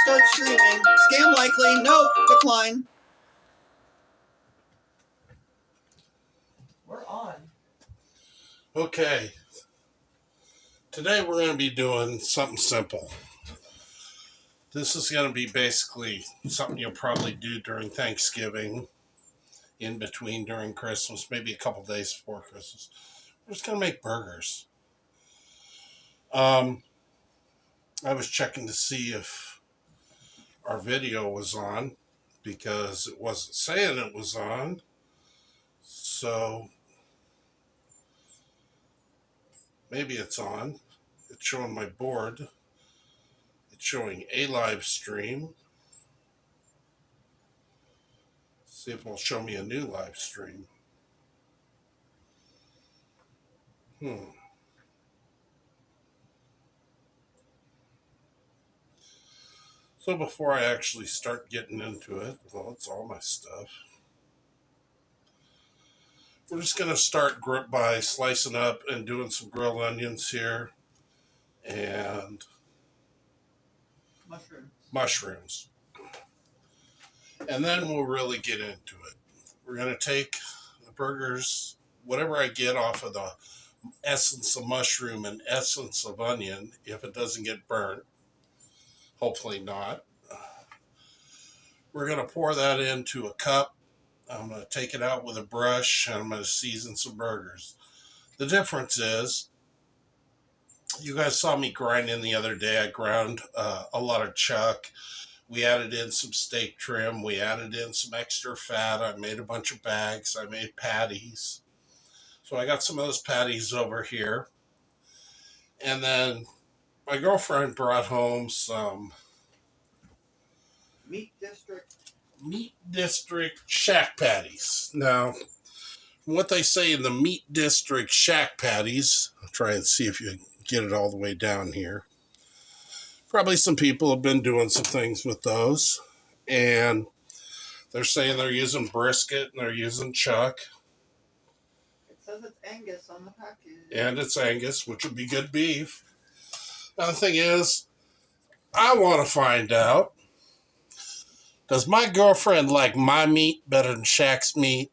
start streaming. Scam likely. Nope. Decline. We're on. Okay. Today we're going to be doing something simple. This is going to be basically something you'll probably do during Thanksgiving, in between during Christmas, maybe a couple days before Christmas. We're just going to make burgers. I was checking to see if our video was on because it wasn't saying it was on. So maybe it's on. It's showing my board. It's showing a live stream. See if it'll show me a new live stream. So before I actually start getting into it, well, it's all my stuff. We're just going to start by slicing up and doing some grilled onions here and mushrooms. And then we'll really get into it. We're going to take the burgers, whatever I get off of the essence of mushroom and essence of onion, if it doesn't get burnt. Hopefully not. We're going to pour that into a cup. I'm going to take it out with a brush and I'm going to season some burgers. The difference is, you guys saw me grinding the other day. I ground a lot of chuck. We added in some steak trim. We added in some extra fat. I made a bunch of bags. I made patties. So I got some of those patties over here. And then my girlfriend brought home some Meat District Shack patties. Now, what they say in the Meat District Shack patties, I'll try and see if you get it all the way down here. Probably some people have been doing some things with those. And they're saying they're using brisket and they're using chuck. It says it's Angus on the package. And it's Angus, which would be good beef. Now, the thing is, I want to find out, does my girlfriend like my meat better than Shaq's meat?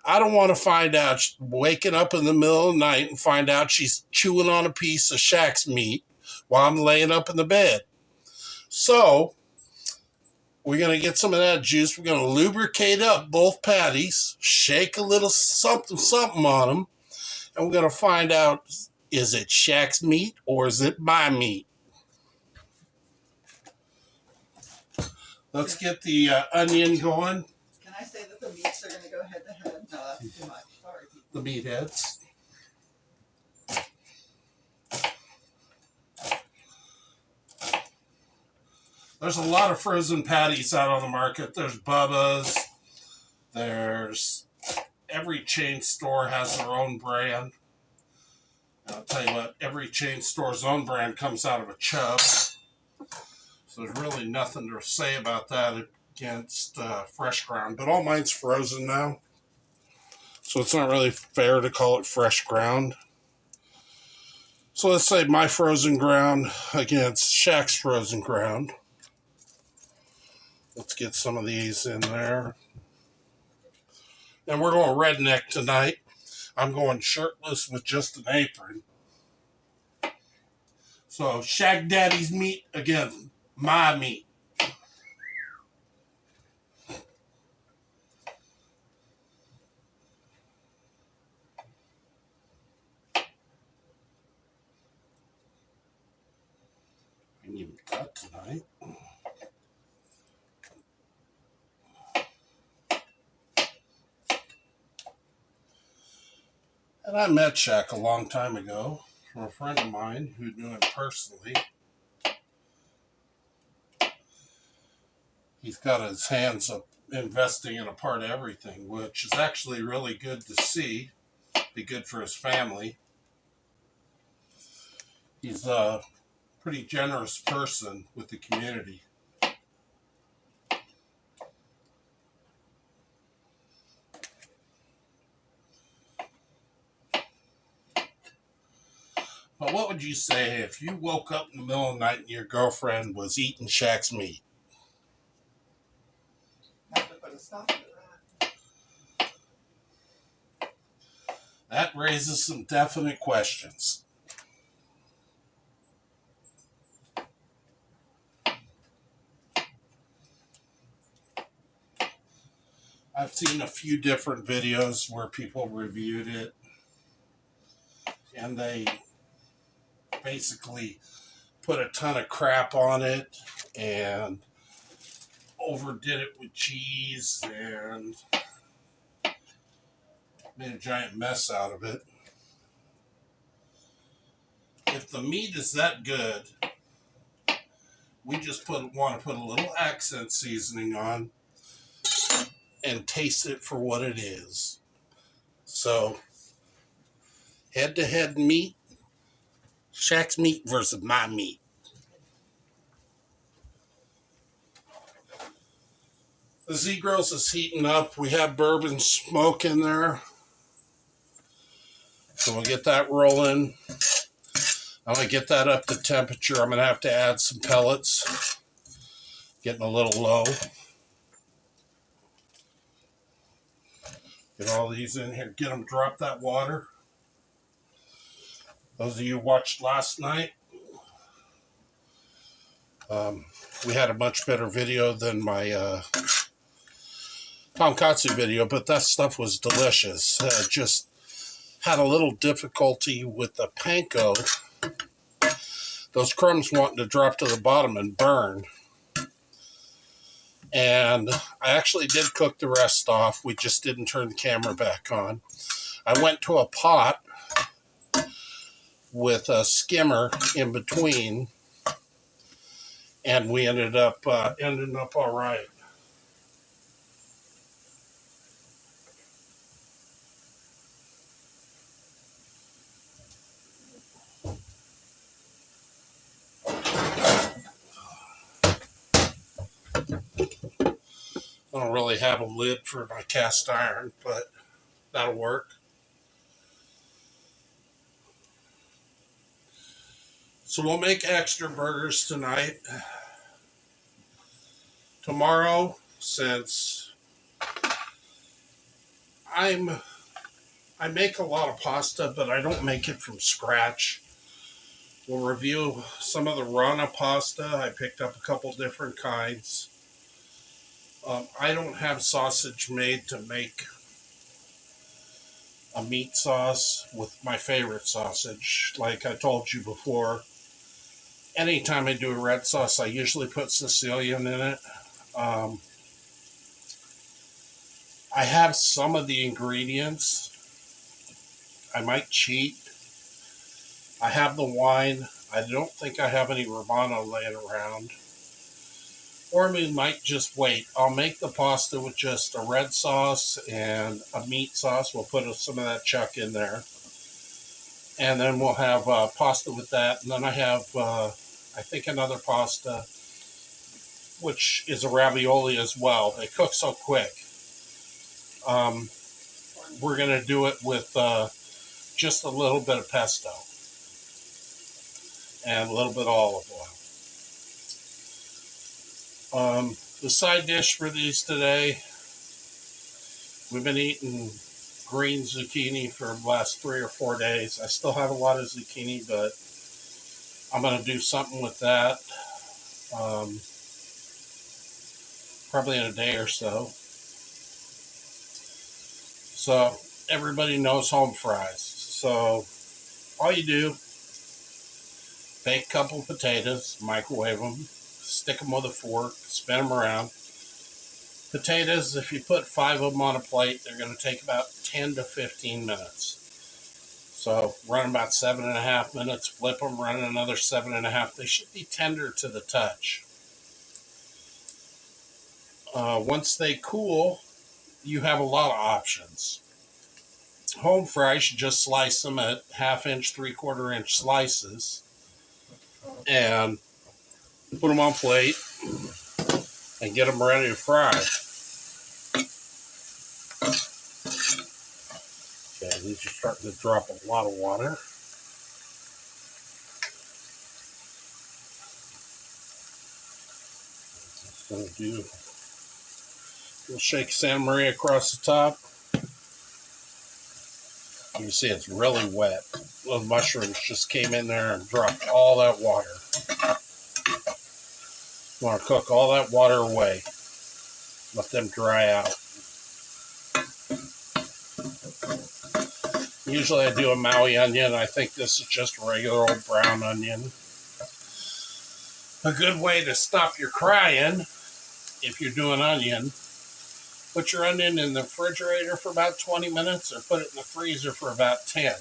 I don't want to find out, waking up in the middle of the night and find out she's chewing on a piece of Shaq's meat while I'm laying up in the bed. So, we're going to get some of that juice. We're going to lubricate up both patties, shake a little something on them, and we're going to find out, is it Shaq's meat or is it my meat? Let's get the onion going. Can I say that the meats are going to go head to head? No, that's too much. Sorry. The meatheads. There's a lot of frozen patties out on the market. There's Bubba's. There's every chain store has their own brand. And I'll tell you what, every chain store's own brand comes out of a Chubb. So there's really nothing to say about that against fresh ground. But all mine's frozen now. So it's not really fair to call it fresh ground. So let's say my frozen ground against Shaq's frozen ground. Let's get some of these in there. And we're going redneck tonight. I'm going shirtless with just an apron. So Shaq Daddy's meat against my meat. I need to cut tonight. And I met Shaq a long time ago from a friend of mine who knew him personally. He's got his hands up investing in a part of everything, which is actually really good to see. Be good for his family. He's a pretty generous person with the community. But what would you say if you woke up in the middle of the night and your girlfriend was eating Shaq's meat? Have to put a stop to that. That raises some definite questions. I've seen a few different videos where people reviewed it, and they basically put a ton of crap on it and overdid it with cheese and made a giant mess out of it. If the meat is that good, we just want to put a little accent seasoning on and taste it for what it is. So, head-to-head meat, Shaq's meat versus my meat. The Z-Grills is heating up. We have bourbon smoke in there. So we'll get that rolling. I'm going to get that up to temperature. I'm going to have to add some pellets. Getting a little low. Get all these in here. Get them, drop that water. Those of you who watched last night, we had a much better video than my tonkatsu video, but that stuff was delicious. Just had a little difficulty with the panko. Those crumbs wanting to drop to the bottom and burn. And I actually did cook the rest off. We just didn't turn the camera back on. I went to a pot with a skimmer in between, and we ended up all right. I don't really have a lid for my cast iron, but that'll work. So we'll make extra burgers tonight. Tomorrow, since I make a lot of pasta, but I don't make it from scratch. We'll review some of the Rana pasta. I picked up a couple different kinds. I don't have sausage made to make a meat sauce with my favorite sausage. Like I told you before, anytime I do a red sauce, I usually put Sicilian in it. I have some of the ingredients. I might cheat. I have the wine. I don't think I have any Romano laying around. Or we might just wait. I'll make the pasta with just a red sauce and a meat sauce. We'll put some of that chuck in there. And then we'll have pasta with that. And then I have, I think, another pasta, which is a ravioli as well. They cook so quick. We're going to do it with just a little bit of pesto and a little bit of olive oil. The side dish for these today, we've been eating green zucchini for the last 3 or 4 days. I still have a lot of zucchini, but I'm going to do something with that probably in a day or so. So everybody knows home fries. So all you do, bake a couple of potatoes, microwave them, stick them with a fork, spin them around. Potatoes, if you put 5 of them on a plate, they're going to take about 10 to 15 minutes. So run about 7.5 minutes, flip them, run another 7.5. They should be tender to the touch. Once they cool, you have a lot of options. Home fries, you just slice them at 1/2 inch, 3/4 inch slices, and put them on plate and get them ready to fry. Okay, these are starting to drop a lot of water. We'll shake Santa Maria across the top. You can see it's really wet. Those mushrooms just came in there and dropped all that water. You want to cook all that water away. Let them dry out. Usually I do a Maui onion. I think this is just a regular old brown onion. A good way to stop your crying, if you're doing onion, put your onion in the refrigerator for about 20 minutes or put it in the freezer for about 10.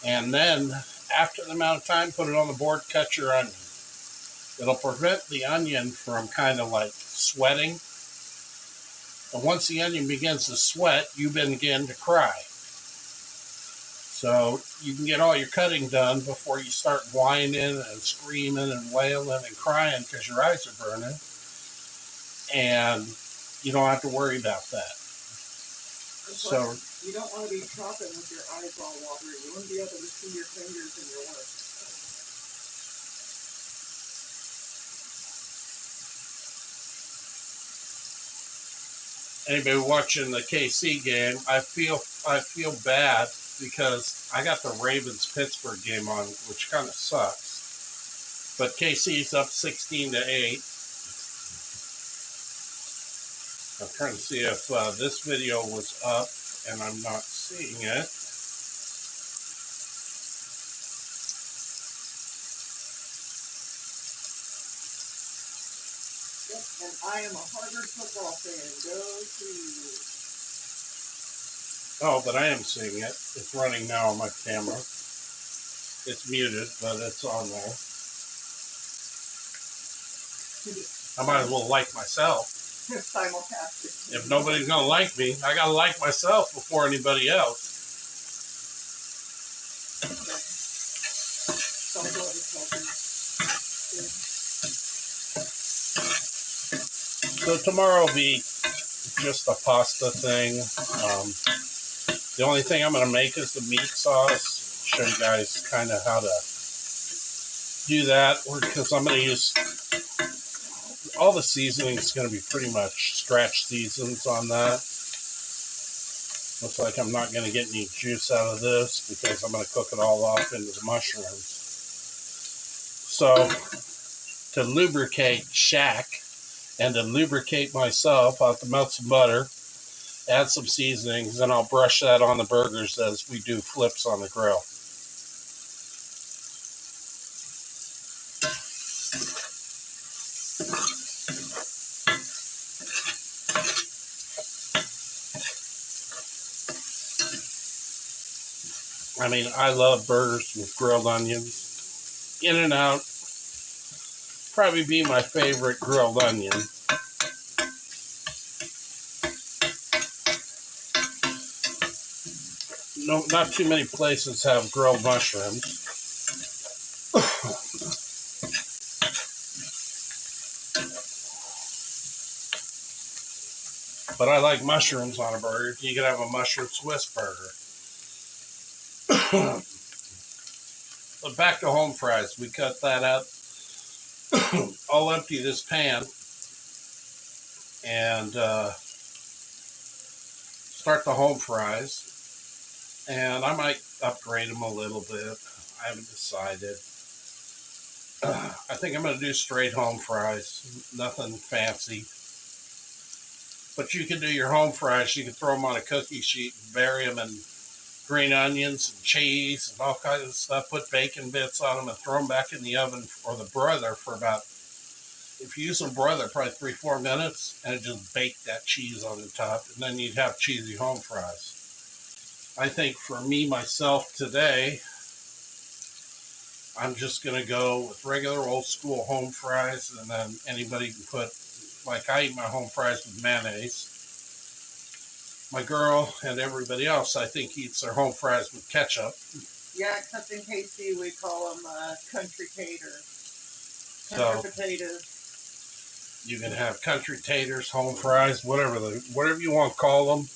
And then, after the amount of time, put it on the board, cut your onion. It'll prevent the onion from kind of like sweating. And once the onion begins to sweat, you begin to cry. So you can get all your cutting done before you start whining and screaming and wailing and crying because your eyes are burning. And you don't have to worry about that. So you don't want to be chopping with your eyes all watery. You want to be able to see your fingers and your work. Anybody watching the KC game, I feel bad because I got the Ravens-Pittsburgh game on, which kind of sucks. But KC's up 16-8. I'm trying to see if this video was up, and I'm not seeing it. Yep, and I am a Harvard football fan. Go Chiefs. Oh, but I am seeing it. It's running now on my camera. It's muted, but it's on there. I might as well like myself. Simulcasting. If nobody's going to like me, I got to like myself before anybody else. So tomorrow will be just a pasta thing. The only thing I'm going to make is the meat sauce. Show you guys kind of how to do that, because I'm going to use all the seasoning is going to be pretty much scratch seasons on that. Looks like I'm not going to get any juice out of this because I'm going to cook it all off into the mushrooms. So to lubricate Shaq and to lubricate myself, I'll have to melt some butter, add some seasonings, and I'll brush that on the burgers as we do flips on the grill. I mean, I love burgers with grilled onions. In-N-Out probably be my favorite grilled onion. No, not too many places have grilled mushrooms. But I like mushrooms on a burger. You could have a mushroom Swiss burger. But back to home fries. We cut that up. I'll empty this pan and start the home fries. And I might upgrade them a little bit. I haven't decided. I think I'm going to do straight home fries. Nothing fancy. But you can do your home fries. You can throw them on a cookie sheet and bury them in green onions and cheese and all kinds of stuff. Put bacon bits on them and throw them back in the oven or the broiler for about, if you use a broiler, probably 3-4 minutes, and it just bake that cheese on the top. And then you'd have cheesy home fries. I think for me, myself, today, I'm just going to go with regular old school home fries, and then anybody can put, like I eat my home fries with mayonnaise. My girl and everybody else, I think, eats their home fries with ketchup. Yeah, except in KC, we call them country taters. So Country potatoes. you can have country taters, home fries, whatever you want to call them.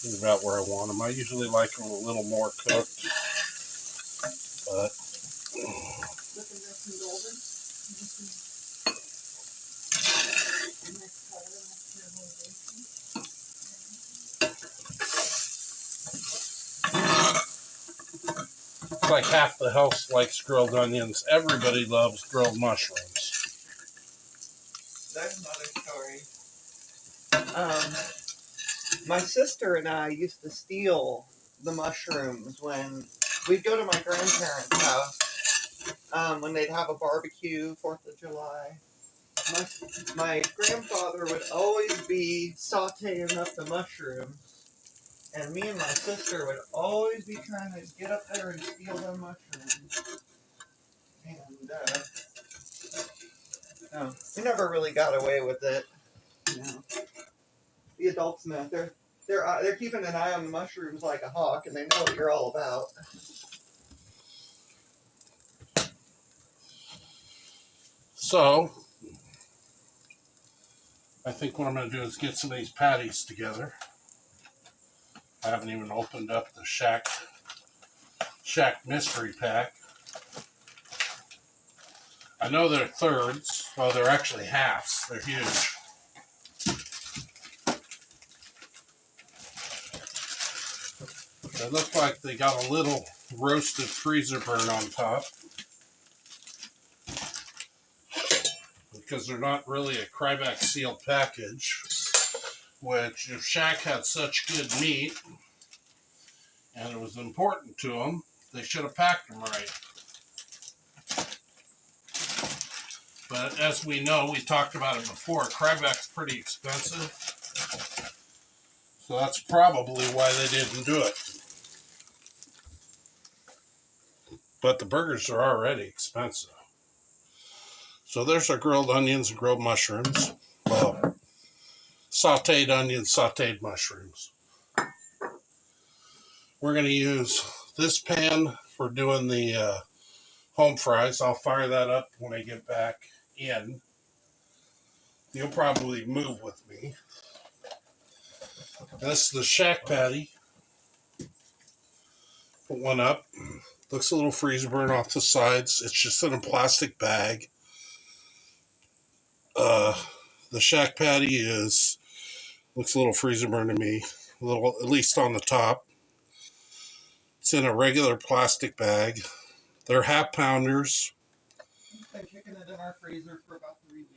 is about where I want them. I usually like them a little more cooked, but Looking nice and golden. Nice color, nice caramelization. it's like half the house likes grilled onions. Everybody loves grilled mushrooms. That's another story. My sister and I used to steal the mushrooms when we'd go to my grandparents' house when they'd have a barbecue, 4th of July. My grandfather would always be sauteing up the mushrooms, and me and my sister would always be trying to get up there and steal them mushrooms. And we never really got away with it. You know, the adults know they're keeping an eye on the mushrooms like a hawk, and they know what you're all about. So, I think what I'm going to do is get some of these patties together. I haven't even opened up the Shaq mystery pack. I know they're thirds. Well, they're actually halves. They're huge. They look like they got a little roasted freezer burn on top, because they're not really a Kryvac sealed package, which if Shaq had such good meat and it was important to them, they should have packed them right. But as we know, we talked about it before, Kryvac's pretty expensive, so that's probably why they didn't do it. But the burgers are already expensive. So there's our grilled onions and grilled mushrooms. Well, sauteed onions, sauteed mushrooms. We're going to use this pan for doing the home fries. I'll fire that up when I get back in. You'll probably move with me. That's the Shaq patty. Put one up. Looks a little freezer burn off the sides. It's just in a plastic bag. The Shaq patty looks a little freezer burn to me. A little, at least on the top. It's in a regular plastic bag. They're half pounders. We've been kicking it in our freezer for about 3 weeks.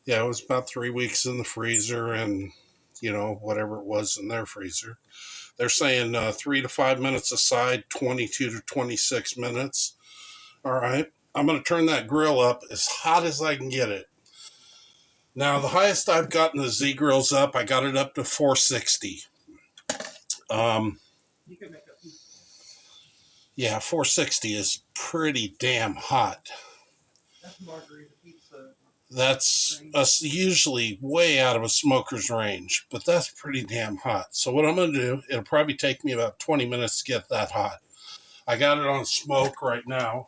Yeah, it was about 3 weeks in the freezer, and whatever it was in their freezer. They're saying 3 to 5 minutes aside, 22 to 26 minutes. All right, I'm going to turn that grill up as hot as I can get it. Now, the highest I've gotten the Z grills up, I got it up to 460. You can make a pizza. Yeah, 460 is pretty damn hot. That's margarita pizza. That's usually way out of a smoker's range, but that's pretty damn hot. So what I'm going to do, it'll probably take me about 20 minutes to get that hot. I got it on smoke right now.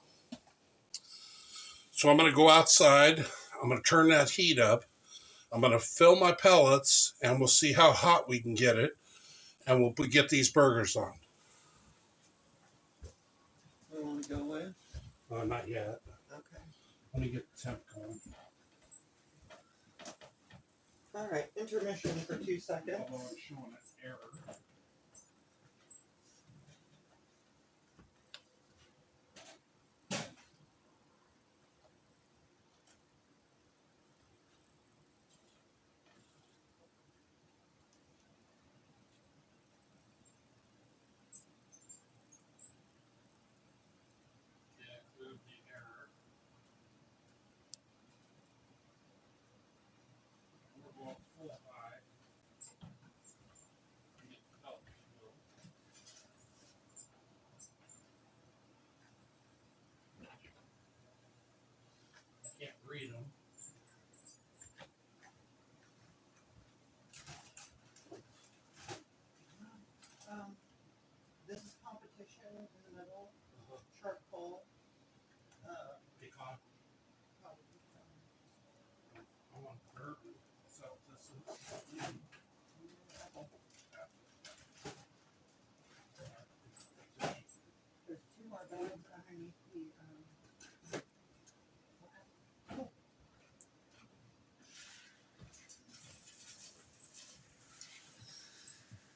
So I'm going to go outside. I'm going to turn that heat up. I'm going to fill my pellets, and we'll see how hot we can get it, and we'll get these burgers on. You want to go in? Not yet. Okay. Let me get the temp going. All right, intermission for 2 seconds. Although it's showing an error. Can't read them. This is competition in the middle. Charcoal. Pecan. I want dirt. So this is.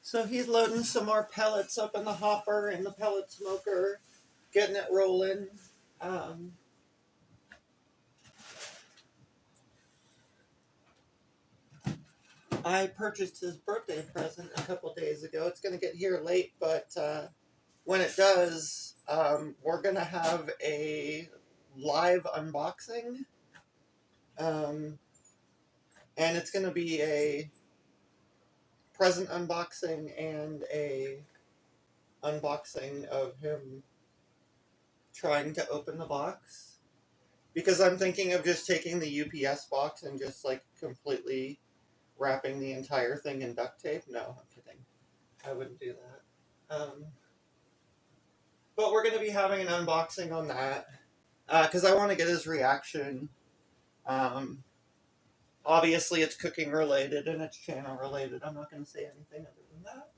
So he's loading some more pellets up in the hopper and the pellet smoker, getting it rolling. I purchased his birthday present a couple days ago. It's going to get here late, but when it does, we're going to have a live unboxing. And it's going to be a present unboxing and a unboxing of him trying to open the box. Because I'm thinking of just taking the UPS box and just like completely wrapping the entire thing in duct tape. No, I'm kidding. I wouldn't do that. But we're going to be having an unboxing on that because I want to get his reaction. Obviously, it's cooking related and it's channel related. I'm not going to say anything other than that.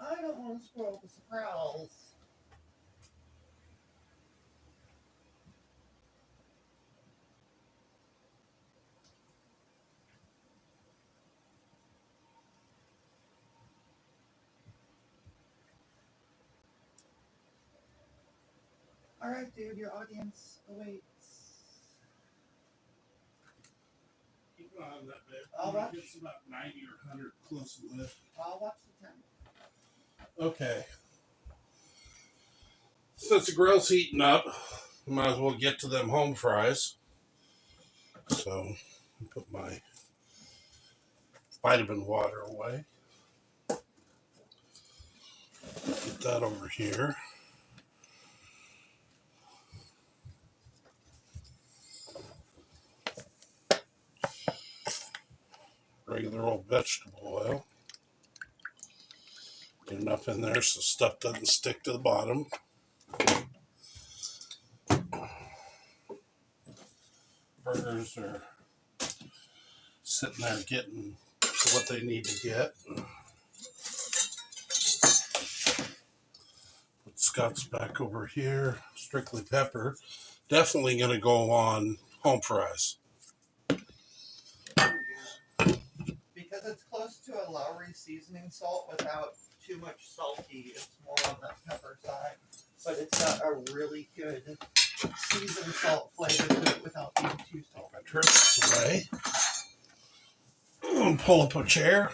I don't want to spoil the surprise. Alright, dude, your audience awaits. Keep an eye on that bit. I'll watch. It's about 90 or 100 close to lift. I'll watch the time. Okay. Since the grill's heating up, we might as well get to them home fries. So, put my vitamin water away. Get that over here. Regular old vegetable oil. Get enough in there so stuff doesn't stick to the bottom. Burgers are sitting there getting what they need to get. Put Scott's back over here. Strictly pepper. Definitely going to go on home fries. Because it's close to a Lowry seasoning salt without too much salty. It's more on the pepper side. But it's got a really good seasoned salt flavor to it without being too salty. I turn this away. Pull up a chair.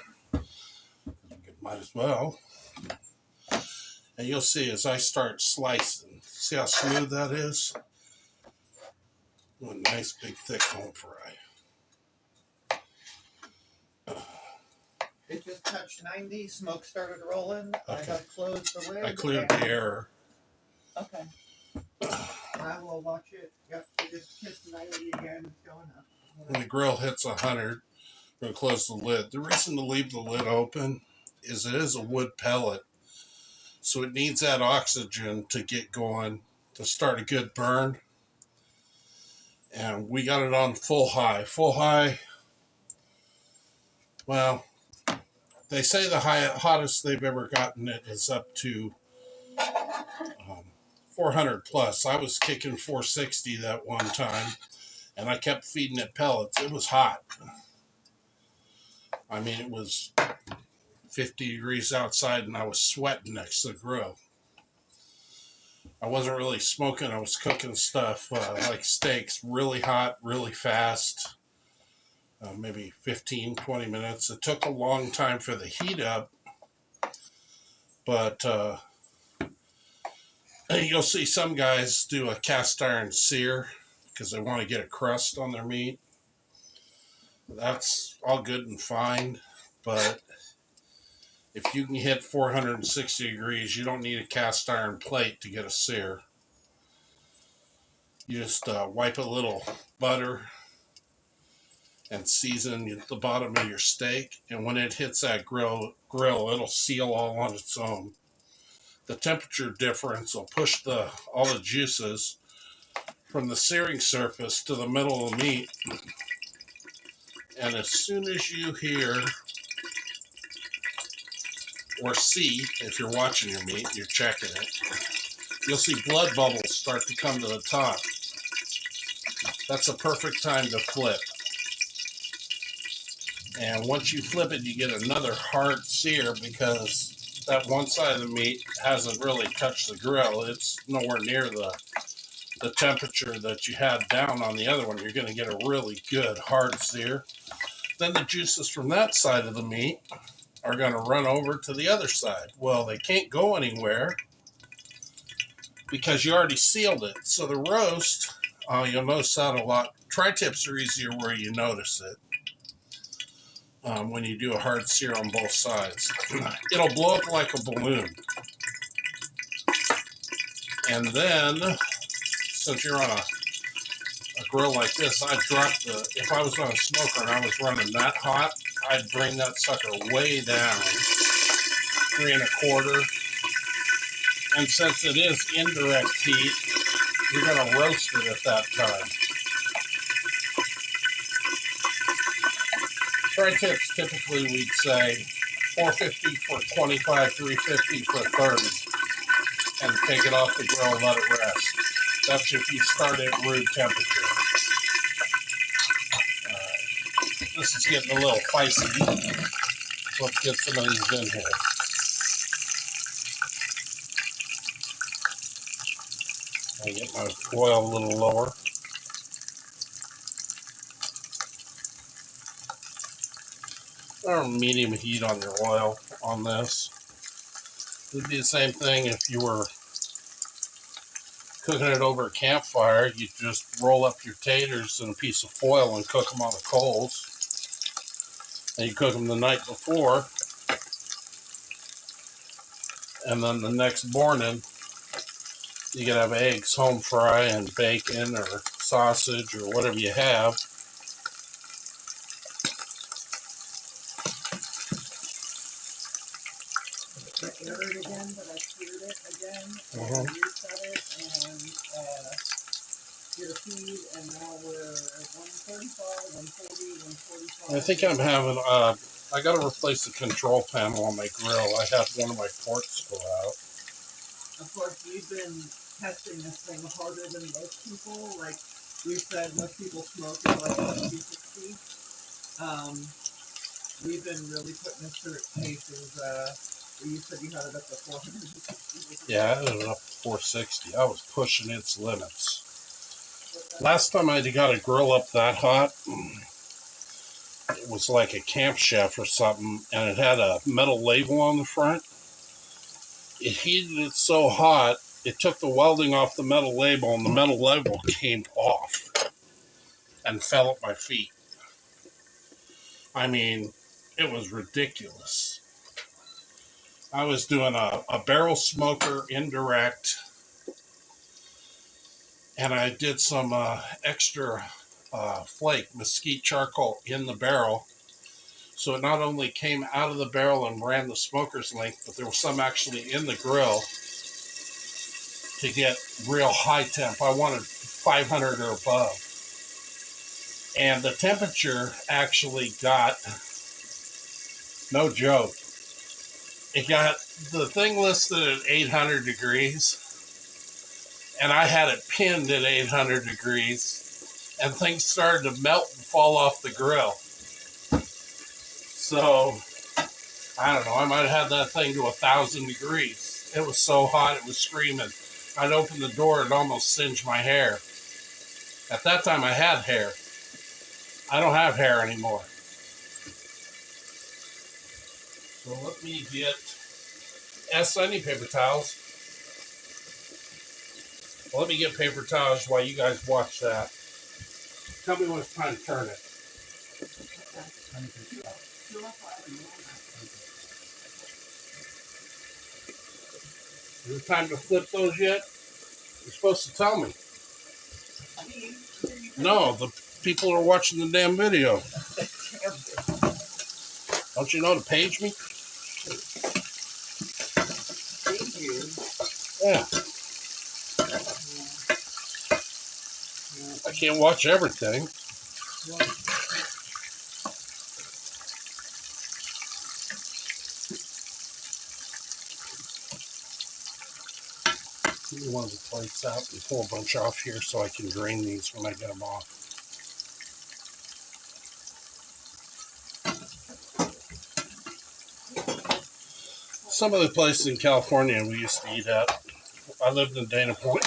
Might as well. And you'll see as I start slicing. See how smooth that is? One nice big thick home fry. It just touched 90. Smoke started rolling. Okay. I have closed the lid. I cleared the air. Okay. I will watch it. Yep, it just hits 90 again. It's going up. When the grill hits 100, we're going to close the lid. The reason to leave the lid open is it is a wood pellet. So it needs that oxygen to get going, to start a good burn. And we got it on full high. Full high, well, they say the hottest they've ever gotten it is up to 400 plus. I was kicking 460 that one time, and I kept feeding it pellets. It was hot. I mean, it was 50 degrees outside, and I was sweating next to the grill. I wasn't really smoking. I was cooking stuff like steaks, really hot, really fast. Maybe 15, 20 minutes. It took a long time for the heat up, but you'll see some guys do a cast iron sear because they want to get a crust on their meat. That's all good and fine, but if you can hit 460 degrees, you don't need a cast iron plate to get a sear. You just wipe a little butter and season the bottom of your steak, and when it hits that grill, it'll seal all on its own. The temperature difference will push all the juices from the searing surface to the middle of the meat. And as soon as you hear or see, if you're watching your meat, you're checking it, you'll see blood bubbles start to come to the top. That's a perfect time to flip. And once you flip it, you get another hard sear because that one side of the meat hasn't really touched the grill. It's nowhere near the temperature that you had down on the other one. You're going to get a really good hard sear. Then the juices from that side of the meat are going to run over to the other side. Well, they can't go anywhere because you already sealed it. So the roast, you'll notice that a lot. Tri-tips are easier where you notice it. When you do a hard sear on both sides. It'll blow up like a balloon. And then, since you're on a grill like this, I'd drop if I was on a smoker and I was running that hot, I'd bring that sucker way down, 3 1/4. And since it is indirect heat, you're going to roast it at that time. Tri-tips typically we'd say 450 for 25, 350 for 30, and take it off the grill and let it rest. That's if you start at room temperature. This is getting a little feisty. Let's get some of these in here. I get my oil a little lower. Or medium heat on your oil on this. It'd be the same thing if you were cooking it over a campfire. You just roll up your taters in a piece of foil and cook them on the coals. And you cook them the night before. And then the next morning, you can have eggs, home fry, and bacon or sausage or whatever you have. I aired it again, but I cleared it again, and reset it, and did a feed, and now we're at 135, 140, 145. I think I'm having, I got to replace the control panel on my grill. I had one of my ports go out. Of course, we've been testing this thing harder than most people. Like we said, most people smoke at like 260. We've been really putting this through its paces. You said you had it up to 460. Yeah, I had it up to 460. I was pushing its limits. Last time I got a grill up that hot, it was like a camp chef or something, and it had a metal label on the front. It heated it so hot, it took the welding off the metal label, and the metal label came off and fell at my feet. I mean, it was ridiculous. I was doing a barrel smoker indirect, and I did some extra flake mesquite charcoal in the barrel. So it not only came out of the barrel and ran the smoker's length, but there was some actually in the grill to get real high temp. I wanted 500 or above. And the temperature actually got, no joke, it got the thing listed at 800 degrees, and I had it pinned at 800 degrees, and things started to melt and fall off the grill. So, I don't know, I might have had that thing to 1,000 degrees. It was so hot, it was screaming. I'd open the door, it almost singed my hair. At that time, I had hair. I don't have hair anymore. So let me get, I need paper towels. Well, let me get paper towels while you guys watch that. Tell me when it's time to turn it. Is it time to flip those yet? You're supposed to tell me. No, the people are watching the damn video. Don't you know to page me? Thank you. Yeah. I can't watch everything. Give me one of the plates out and pull a bunch off here so I can drain these when I get them off. some of the places in California we used to eat at. I lived in Dana Point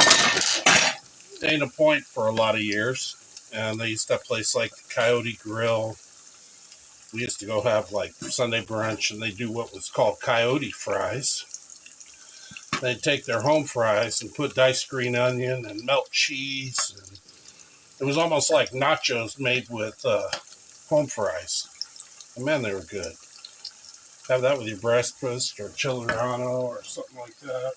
for a lot of years, and they used to have a place like the Coyote Grill. We used to go have like Sunday brunch, and they do what was called coyote fries. They'd take their home fries and put diced green onion and melt cheese. And it was almost like nachos made with home fries. And man, they were good. Have that with your breakfast or chili relleno or something like that.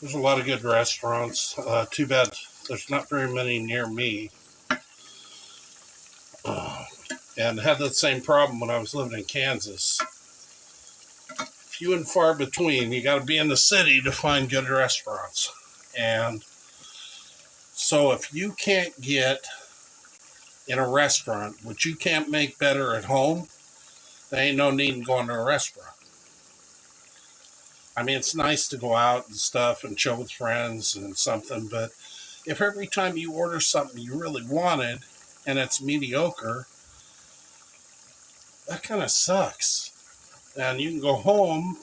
There's a lot of good restaurants. Too bad there's not very many near me. And had the same problem when I was living in Kansas. Few and far between. You got to be in the city to find good restaurants. And so if you can't get in a restaurant what you can't make better at home, there ain't no need in going to a restaurant. I mean, it's nice to go out and stuff and chill with friends and something, but if every time you order something you really wanted and it's mediocre, that kind of sucks. And you can go home,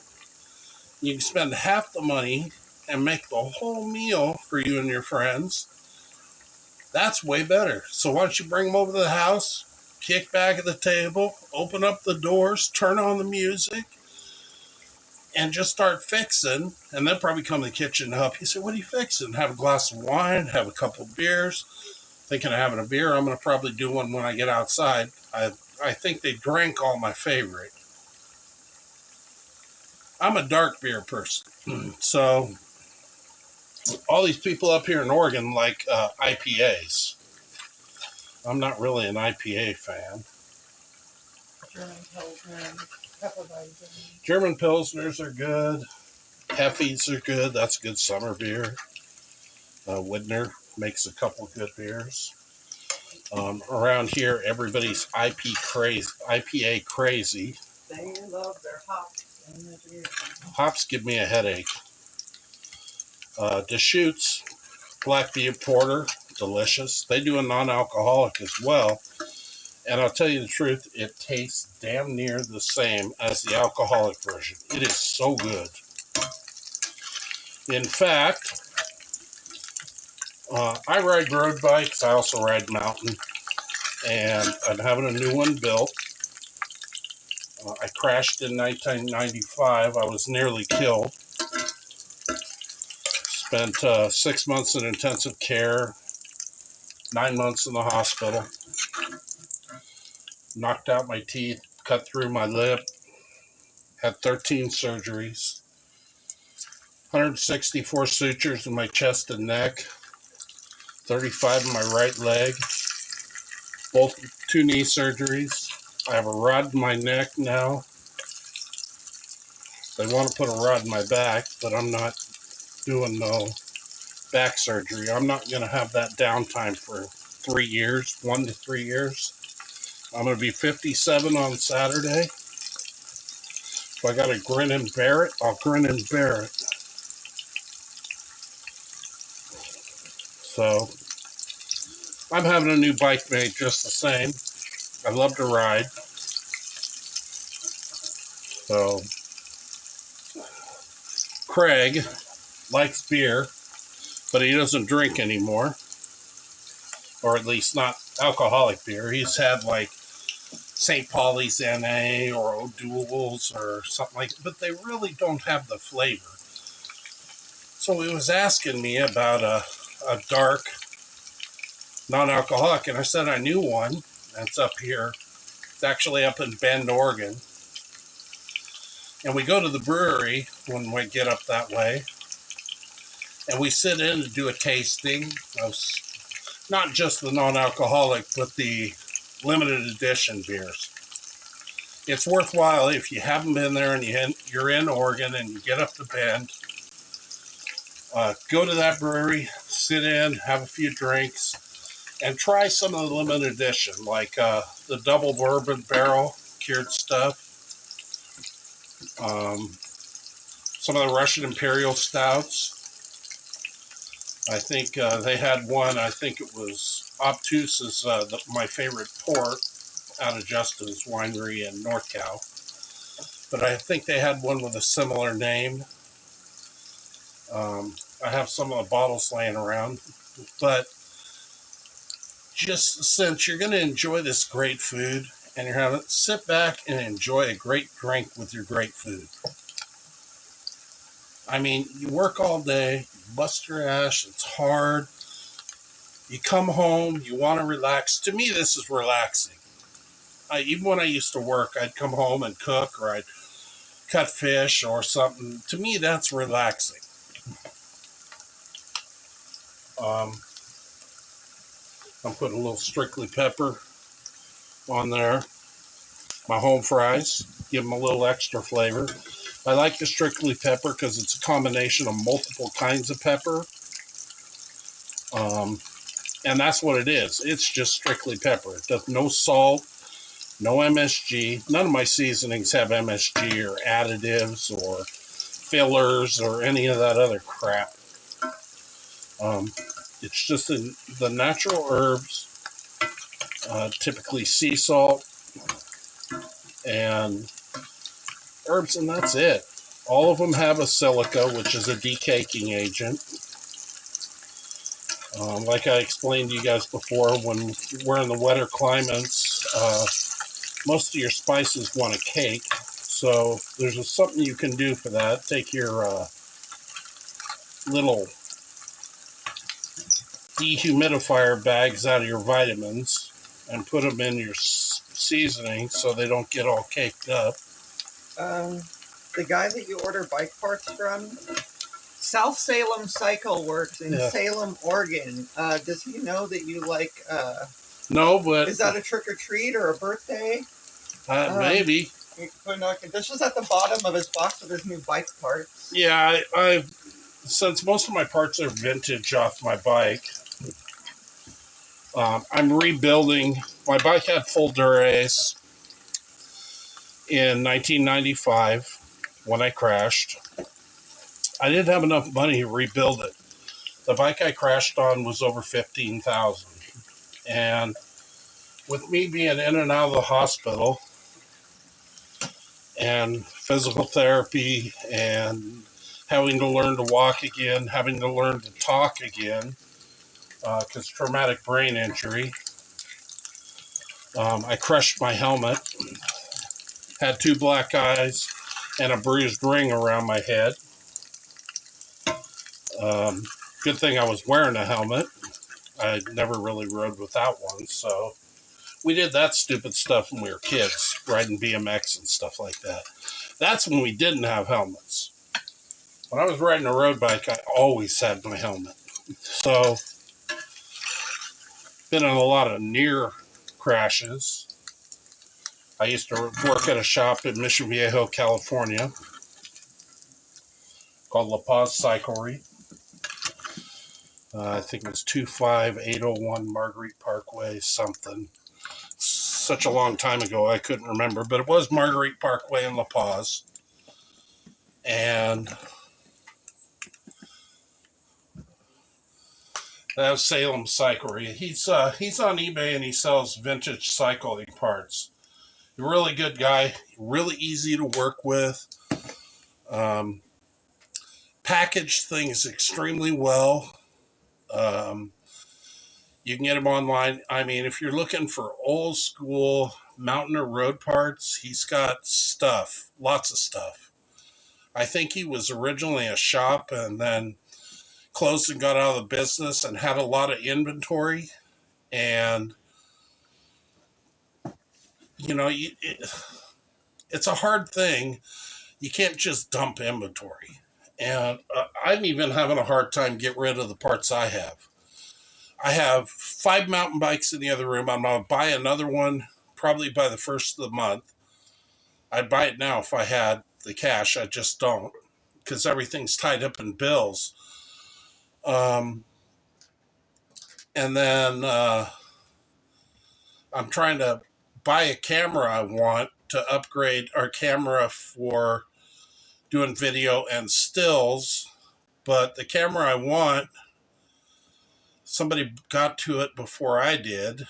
you can spend half the money and make the whole meal for you and your friends. That's way better. So why don't you bring them over to the house, kick back at the table, open up the doors, turn on the music, and just start fixing. And they'll probably come in the kitchen and help you. Say, what are you fixing? Have a glass of wine, have a couple of beers. Thinking of having a beer. I'm going to probably do one when I get outside. I think they drank all my favorite. I'm a dark beer person. So all these people up here in Oregon like IPAs. I'm not really an IPA fan. German Pilsners are good. Heffies are good. That's good summer beer. Widner makes a couple good beers. Around here, everybody's IPA crazy. They love their hops and their beer. Hops give me a headache. Deschutes Black Beer Porter, delicious. They do a non-alcoholic as well. And I'll tell you the truth, it tastes damn near the same as the alcoholic version. It is so good. In fact, I ride road bikes. I also ride mountain. And I'm having a new one built. I crashed in 1995. I was nearly killed. Spent 6 months in intensive care, 9 months in the hospital. Knocked out my teeth, cut through my lip, had 13 surgeries, 164 sutures in my chest and neck, 35 in my right leg, both 2 knee surgeries. I have a rod in my neck now. They want to put a rod in my back, but I'm not doing no back surgery. I'm not going to have that downtime for 3 years, 1 to 3 years. I'm going to be 57 on Saturday. If I got to grin and bear it, I'll grin and bear it. So, I'm having a new bike made just the same. I love to ride. So, Craig likes beer, but he doesn't drink anymore. Or at least not alcoholic beer. He's had like St. Pauli's NA or O'Doul's or something like that, but they really don't have the flavor. So he was asking me about a dark non-alcoholic, and I said I knew one. That's up here. It's actually up in Bend, Oregon. And we go to the brewery when we get up that way, and we sit in to do a tasting of not just the non-alcoholic, but the limited edition beers. It's worthwhile if you haven't been there and you're in Oregon and you get up to Bend. Go to that brewery, sit in, have a few drinks, and try some of the limited edition, like the double bourbon barrel cured stuff. some of the Russian Imperial stouts. I think they had one. I think it was Obtuse is my favorite port out of Justin's winery in North Cal. But I think they had one with a similar name. I have some of the bottles laying around. But just since you're going to enjoy this great food and you're having, sit back and enjoy a great drink with your great food. I mean, you work all day, you bust your ass, it's hard. You come home, you want to relax. To me, this is relaxing. Even when I used to work, I'd come home and cook, or I'd cut fish or something. To me, that's relaxing. I'm putting a little strictly pepper on there. My home fries, give them a little extra flavor. I like the strictly pepper because it's a combination of multiple kinds of pepper. And that's what it is. It's just strictly pepper. It does no salt, no MSG. None of my seasonings have MSG or additives or fillers or any of that other crap. It's just the natural herbs, typically sea salt and herbs, and that's it. All of them have a silica, which is a decaking agent. Like I explained to you guys before, when we're in the wetter climates, most of your spices want a cake. So there's something you can do for that. Take your little dehumidifier bags out of your vitamins and put them in your seasoning so they don't get all caked up. The guy that you order bike parts from, South Salem Cycle Works in Salem, Oregon. Does he know that you like... No, but... Is that a trick-or-treat or a birthday? Maybe. This was at the bottom of his box of his new bike parts. Yeah, I've since most of my parts are vintage off my bike, I'm rebuilding. My bike had full durace in 1995 when I crashed. I didn't have enough money to rebuild it. The bike I crashed on was over $15,000. And with me being in and out of the hospital and physical therapy and having to learn to walk again, having to learn to talk again, because traumatic brain injury, I crushed my helmet, had 2 black eyes, and a bruised ring around my head. Good thing I was wearing a helmet. I never really rode without one, so we did that stupid stuff when we were kids, riding BMX and stuff like that. That's when we didn't have helmets. When I was riding a road bike, I always had my helmet. So, been in a lot of near crashes. I used to work at a shop in Mission Viejo, California, called La Paz Cyclery. I think it was 25801 Marguerite Parkway, something. Such a long time ago, I couldn't remember, but it was Marguerite Parkway in La Paz. And that was Salem Cyclery. He's on eBay and he sells vintage cycling parts. A really good guy, really easy to work with. Packaged things extremely well. You can get him online. I mean, if you're looking for old school mountain or road parts, he's got stuff, lots of stuff. I think he was originally a shop and then closed and got out of the business and had a lot of inventory. And, you know, it's a hard thing. You can't just dump inventory. And I'm even having a hard time getting rid of the parts I have. I have 5 mountain bikes in the other room. I'm going to buy another one probably by the first of the month. I'd buy it now if I had the cash. I just don't because everything's tied up in bills. And then I'm trying to buy a camera I want to upgrade our camera for doing video and stills, but the camera I want, somebody got to it before I did.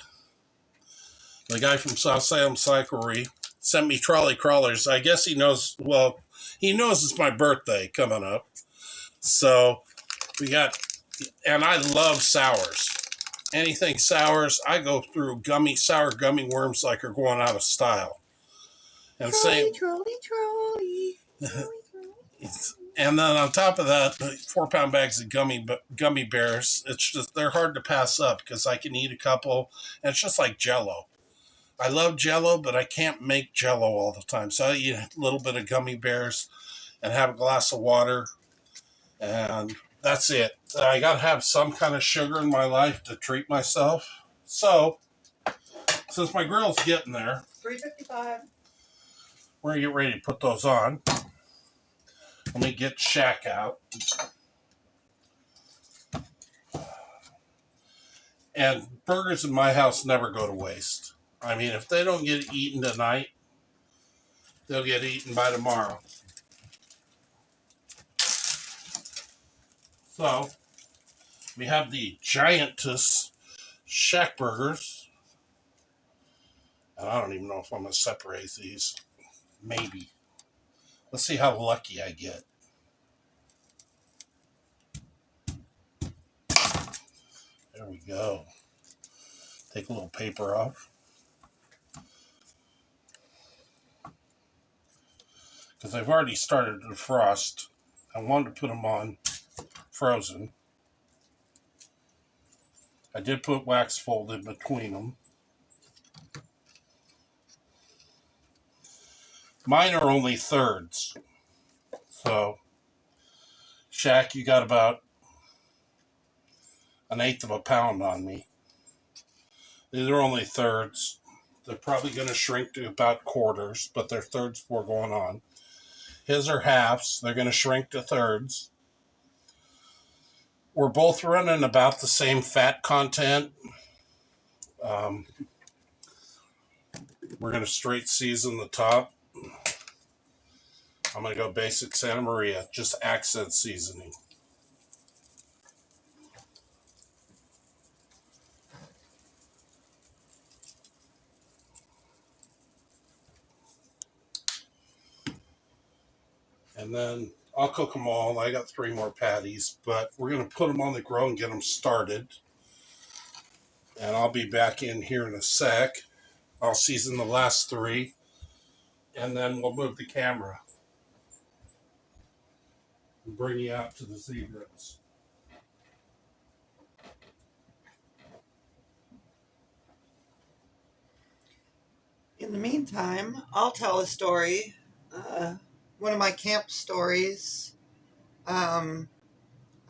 The guy from South Salem Cyclery sent me trolley crawlers. I guess he knows, well, he knows it's my birthday coming up. So we got, and I love sours. Anything sours, I go through sour gummy worms like are going out of style. And trolley, same, trolley. and then on top of that, 4-pound bags of gummy bears. It's just, they're hard to pass up because I can eat a couple, and it's just like Jell-O. I love Jell-O, but I can't make Jell-O all the time. So I eat a little bit of gummy bears and have a glass of water, and that's it. I got to have some kind of sugar in my life to treat myself. So, since my grill's getting there, $3.55. we're going to get ready to put those on. Let me get Shaq out. And burgers in my house never go to waste. I mean, if they don't get eaten tonight, they'll get eaten by tomorrow. So, we have the Giantess Shack burgers. And I don't even know if I'm going to separate these. Maybe. Let's see how lucky I get. There we go. Take a little paper off. Because I've already started to defrost. I wanted to put them on frozen. I did put wax fold in between them. Mine are only thirds. So, Shaq, you got about 1/8 of a pound on me. These are only thirds. They're probably going to shrink to about quarters, but they're thirds before going on. His are halves. They're going to shrink to thirds. We're both running about the same fat content. We're going to straight season the top. I'm going to go basic Santa Maria, just accent seasoning. And then I'll cook them all. I got 3 more patties, but we're going to put them on the grill and get them started. And I'll be back in here in a sec. I'll season the last 3, and then we'll move the camera and bring you out to the zebras. In the meantime, I'll tell a story. One of my camp stories. I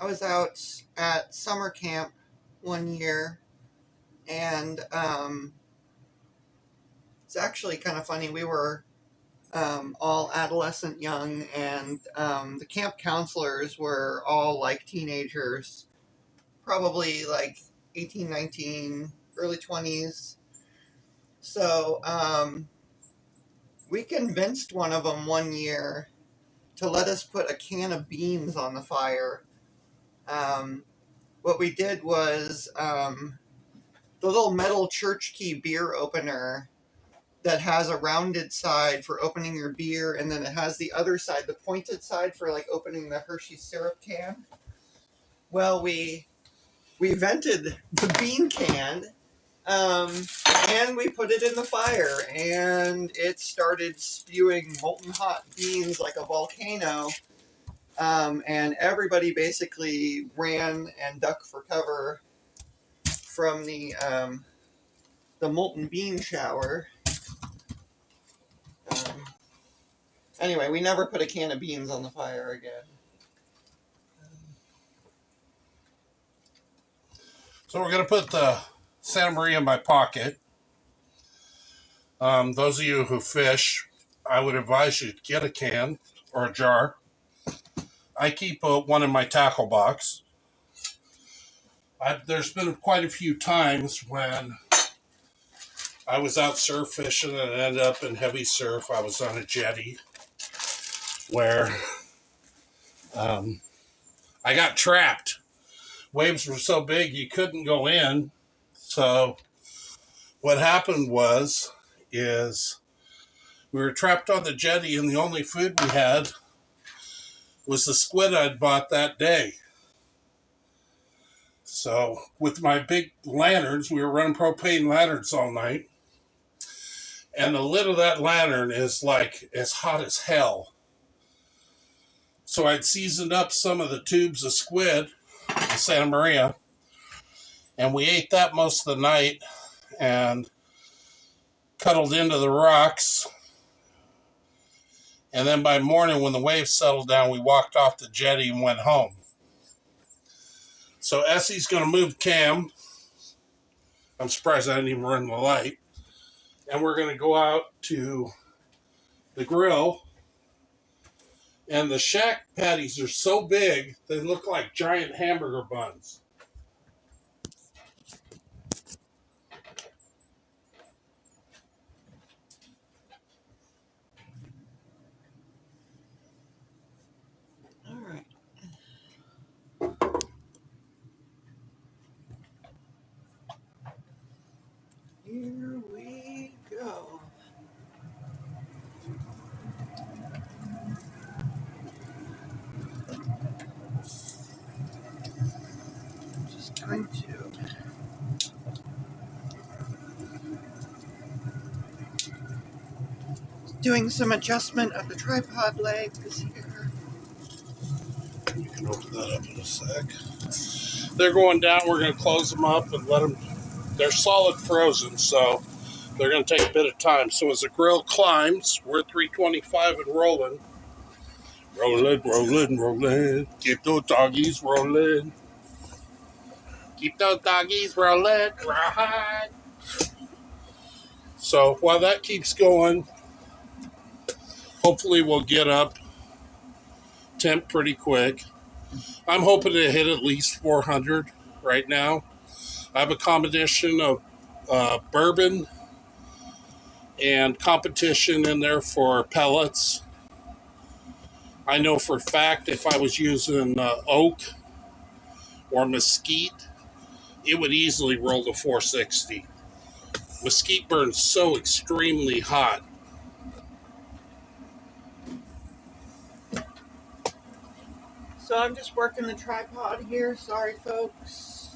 was out at summer camp one year, and it's actually kind of funny. We were all adolescent young, and the camp counselors were all like teenagers, probably like 18, 19, early 20s. So we convinced one of them one year to let us put a can of beans on the fire. What we did was the little metal church key beer opener that has a rounded side for opening your beer, and then it has the other side, the pointed side, for like opening the Hershey syrup can. Well, we vented the bean can, and we put it in the fire, and it started spewing molten hot beans like a volcano. And everybody basically ran and ducked for cover from the molten bean shower. Anyway, we never put a can of beans on the fire again. So we're going to put the Santa Maria in my pocket. Those of you who fish, I would advise you to get a can or a jar. I keep one in my tackle box. There's been quite a few times when I was out surf fishing and ended up in heavy surf. I was on a jetty where I got trapped. Waves were so big you couldn't go in. So what happened is we were trapped on the jetty, and the only food we had was the squid I'd bought that day. So with my big lanterns, we were running propane lanterns all night. And the lid of that lantern is like as hot as hell. So I'd seasoned up some of the tubes of squid in Santa Maria, and we ate that most of the night and cuddled into the rocks. And then by morning, when the waves settled down, we walked off the jetty and went home. So Essie's going to move cam. I'm surprised I didn't even run the light. And we're going to go out to the grill. And the shack patties are so big, they look like giant hamburger buns. All right. Here we go. Just going to doing some adjustment of the tripod legs here. You can open that up in a sec. They're going down. We're going to close them up and let them. They're solid frozen, so they're going to take a bit of time. So as the grill climbs, we're 325 and rolling. Rolling, rolling, rolling. Keep those doggies rolling. Keep those doggies rolling. Right. So while that keeps going, hopefully we'll get up temp pretty quick. I'm hoping to hit at least 400 right now. I have a combination of bourbon and competition in there for pellets. I know for a fact if I was using oak or mesquite, it would easily roll to 460. Mesquite burns so extremely hot. So I'm just working the tripod here. Sorry, folks.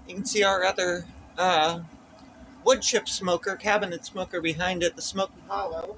You can see our other wood chip smoker, cabinet smoker behind it, the Smoky Hollow.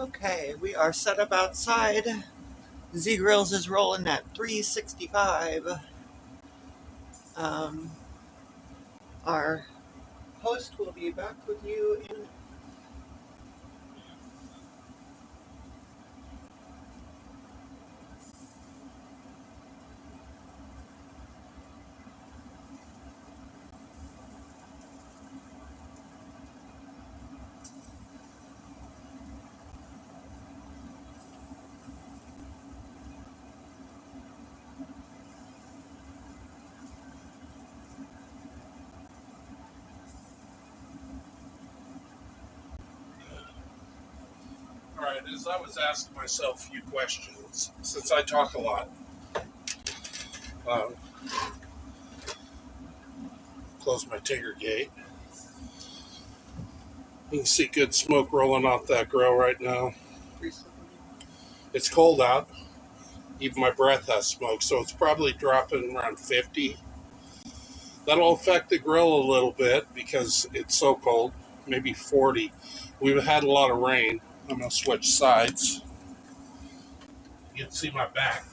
Okay, we are set up outside. Z Grills is rolling at 365. Um, our host will be back with you in. All right, as I was asking myself a few questions, since I talk a lot, um, close my Tigger gate. You can see good smoke rolling off that grill right now. It's cold out. Even my breath has smoke, so it's probably dropping around 50. That'll affect the grill a little bit because it's so cold, maybe 40. We've had a lot of rain. I'm going to switch sides. You can see my back.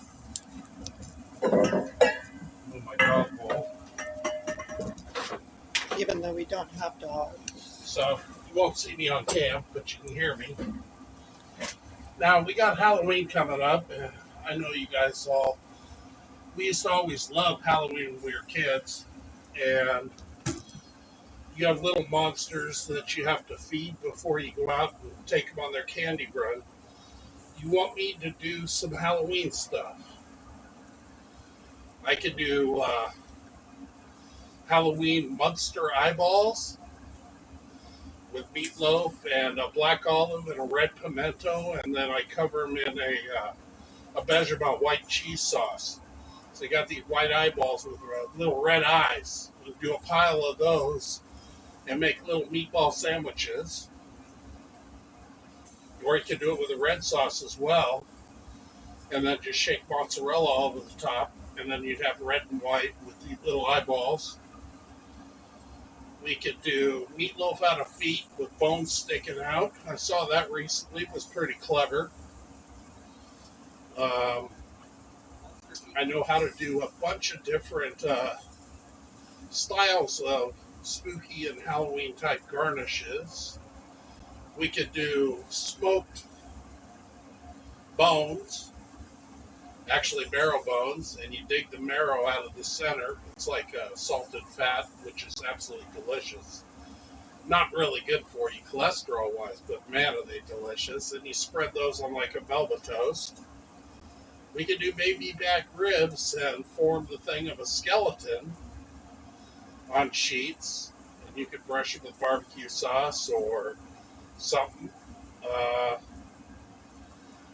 Move my dog bowl. Even though we don't have dogs. So you won't see me on cam, but you can hear me. Now, we got Halloween coming up, and I know you guys all, we used to always love Halloween when we were kids, and you have little monsters that you have to feed before you go out and take them on their candy run. You want me to do some Halloween stuff. I could do Halloween Munster eyeballs with meatloaf and a black olive and a red pimento, and then I cover them in a Bechamel white cheese sauce. So you got these white eyeballs with little red eyes. You do a pile of those and make little meatball sandwiches. Or you can do it with a red sauce as well, and then just shake mozzarella all over the top, and then you'd have red and white with these little eyeballs. We could do meatloaf out of feet with bones sticking out. I saw that recently. It was pretty clever. I know how to do a bunch of different styles of spooky and Halloween type garnishes. We could do smoked bones, actually marrow bones, and you dig the marrow out of the center. It's like salted fat, which is absolutely delicious. Not really good for you cholesterol wise, but man, are they delicious. And you spread those on like a Melba toast. We could do baby back ribs and form the thing of a skeleton on sheets. And you could brush it with barbecue sauce or something.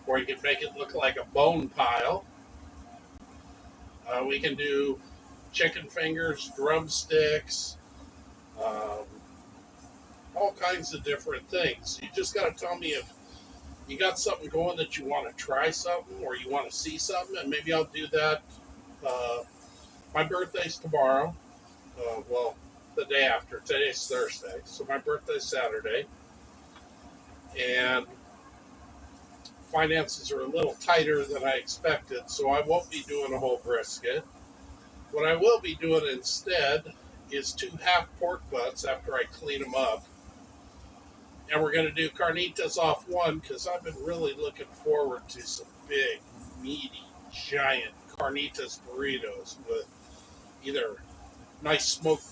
Or you could make it look like a bone pile. We can do chicken fingers, drumsticks, um, all kinds of different things. You just got to tell me if you got something going that you want to try something or you want to see something, and maybe I'll do that. My birthday's tomorrow. Well, the day after. Today's Thursday, so my birthday's Saturday. And finances are a little tighter than I expected, so I won't be doing a whole brisket. What I will be doing instead is 2 half pork butts after I clean them up. And we're going to do carnitas off one because I've been really looking forward to some big, meaty, giant carnitas burritos with either nice smoked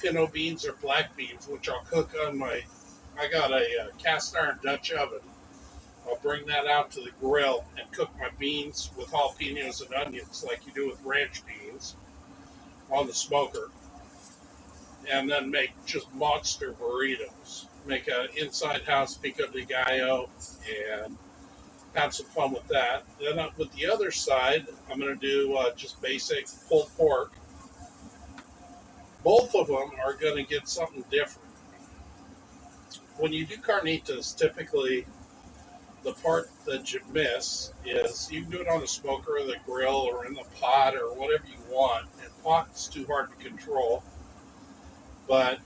pinto beans or black beans, which I'll cook on I got a cast iron Dutch oven. I'll bring that out to the grill and cook my beans with jalapenos and onions like you do with ranch beans on the smoker. And then make just monster burritos. Make an inside house pico de gallo and have some fun with that. Then with the other side, I'm going to do just basic pulled pork. Both of them are going to get something different. When you do carnitas, typically the part that you miss is you can do it on the smoker or the grill or in the pot or whatever you want. And pot's too hard to control. But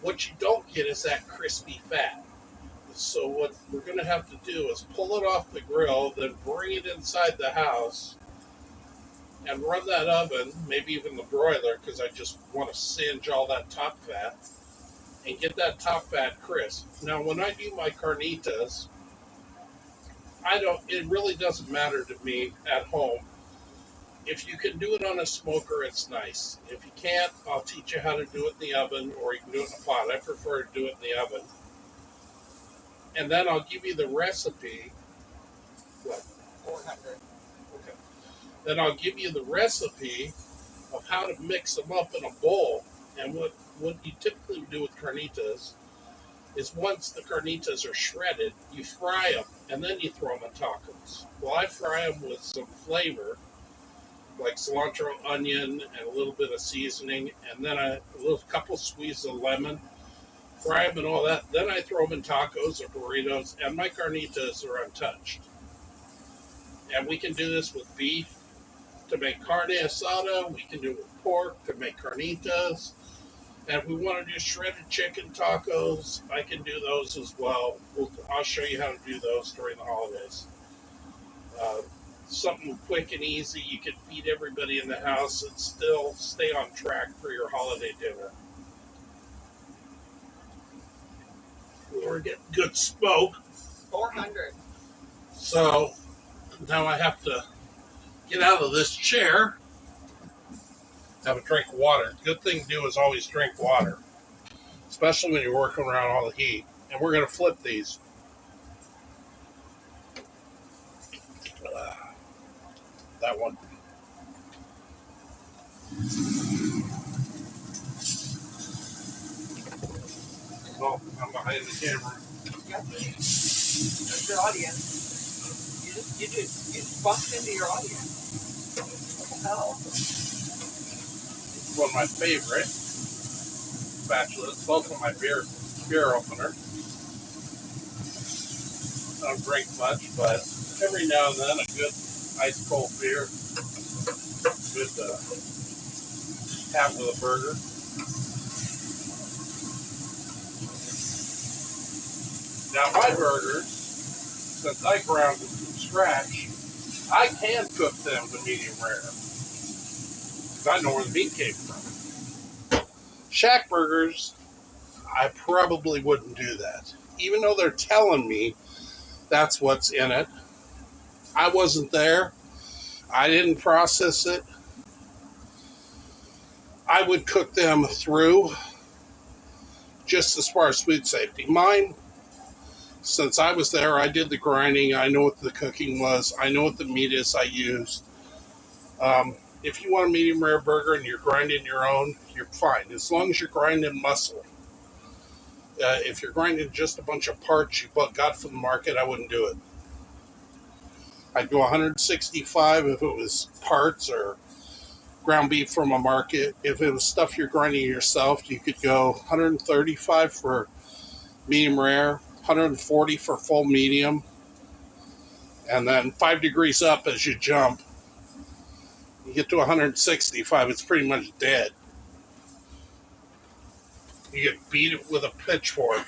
what you don't get is that crispy fat. So what we're going to have to do is pull it off the grill, then bring it inside the house and run that oven, maybe even the broiler, because I just want to singe all that top fat and get that top fat crisp. Now, when I do my carnitas, it really doesn't matter to me at home. If you can do it on a smoker, it's nice. If you can't, I'll teach you how to do it in the oven, or you can do it in a pot. I prefer to do it in the oven. And then I'll give you the recipe. What? 400. Okay. Then I'll give you the recipe of how to mix them up in a bowl. And what you typically do with carnitas is once the carnitas are shredded, you fry them, and then you throw them in tacos. Well, I fry them with some flavor, like cilantro, onion, and a little bit of seasoning, and then a little couple squeezes of lemon, fry them and all that. Then I throw them in tacos or burritos, and my carnitas are untouched. And we can do this with beef to make carne asada. We can do it with pork to make carnitas. And if we want to do shredded chicken tacos, I can do those as well. I'll show you how to do those during the holidays. Something quick and easy. You can feed everybody in the house and still stay on track for your holiday dinner. We're getting good smoke. 400. So now I have to get out of this chair, have a drink of water. Good thing to do is always drink water, especially when you're working around all the heat. And we're going to flip these. That one. Oh, I'm behind the camera. That's your audience. You just bumped into your audience. What the hell? This is one of my favorite spatulas. Both of my beer opener. I don't drink much, but every now and then a good ice cold beer. Good to have with a burger. Now my burgers, since I ground them from scratch, I can cook them to medium rare. Because I know where the meat came from. Shack burgers, I probably wouldn't do that. Even though they're telling me that's what's in it. I wasn't there. I didn't process it. I would cook them through just as far as food safety. Mine, since I was there, I did the grinding. I know what the cooking was. I know what the meat is I used. If you want a medium rare burger and you're grinding your own, you're fine. As long as you're grinding muscle. If you're grinding just a bunch of parts you got from the market, I wouldn't do it. I'd go 165 if it was parts or ground beef from a market. If it was stuff you're grinding yourself, you could go 135 for medium rare, 140 for full medium, and then 5 degrees up as you jump. You get to 165, it's pretty much dead. You get beat it with a pitchfork.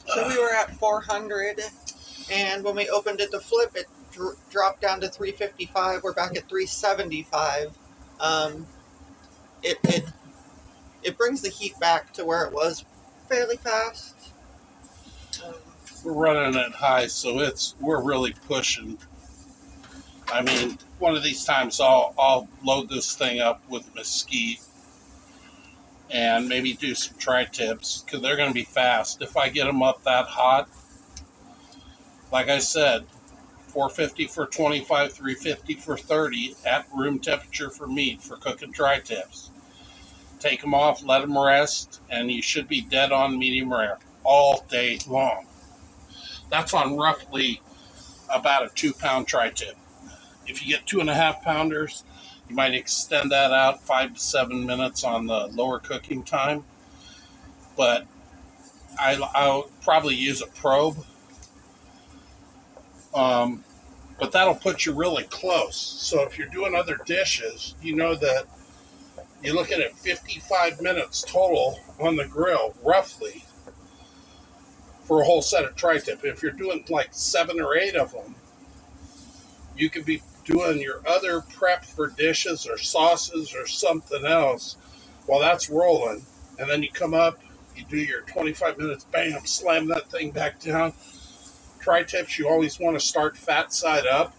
So we were at 400, and when we opened it to flip, it dropped down to 355. We're back at 375. It brings the heat back to where it was fairly fast. We're running it high, so we're really pushing. I mean, one of these times I'll load this thing up with mesquite and maybe do some tri-tips because they're going to be fast. If I get them up that hot, like I said, 450 for 25, 350 for 30 at room temperature for meat for cooking tri-tips. Take them off, let them rest, and you should be dead on medium rare all day long. That's on roughly about a 2-pound tri-tip. If you get 2.5 pounders, you might extend that out 5 to 7 minutes on the lower cooking time. But I'll probably use a probe. but that'll put you really close. So if you're doing other dishes, you know that you're looking at 55 minutes total on the grill, roughly, for a whole set of tri-tip. If you're doing like 7 or 8 of them, you could be doing your other prep for dishes or sauces or something else while that's rolling. And then you come up, you do your 25 minutes, bam, slam that thing back down. Tri-tips, you always want to start fat side up.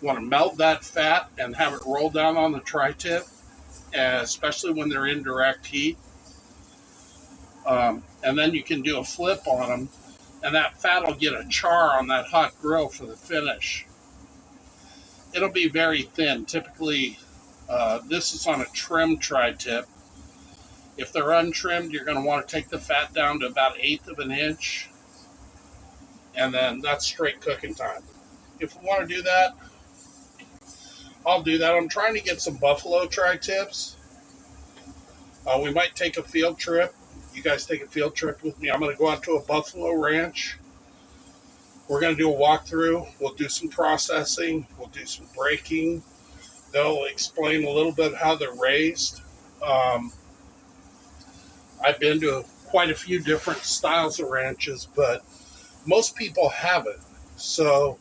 You want to melt that fat and have it roll down on the tri-tip, especially when they're in direct heat. And then you can do a flip on them, and that fat will get a char on that hot grill for the finish. It'll be very thin. Typically, this is on a trim tri-tip. If they're untrimmed, you're going to want to take the fat down to about 1/8 of an inch, and then that's straight cooking time. If we want to do that, I'll do that. I'm trying to get some buffalo tri-tips. We might take a field trip. You guys take a field trip with me. I'm going to go out to a buffalo ranch. We're going to do a walkthrough. We'll do some processing. We'll do some breaking. They'll explain a little bit how they're raised. I've been to quite a few different styles of ranches, but most people haven't. So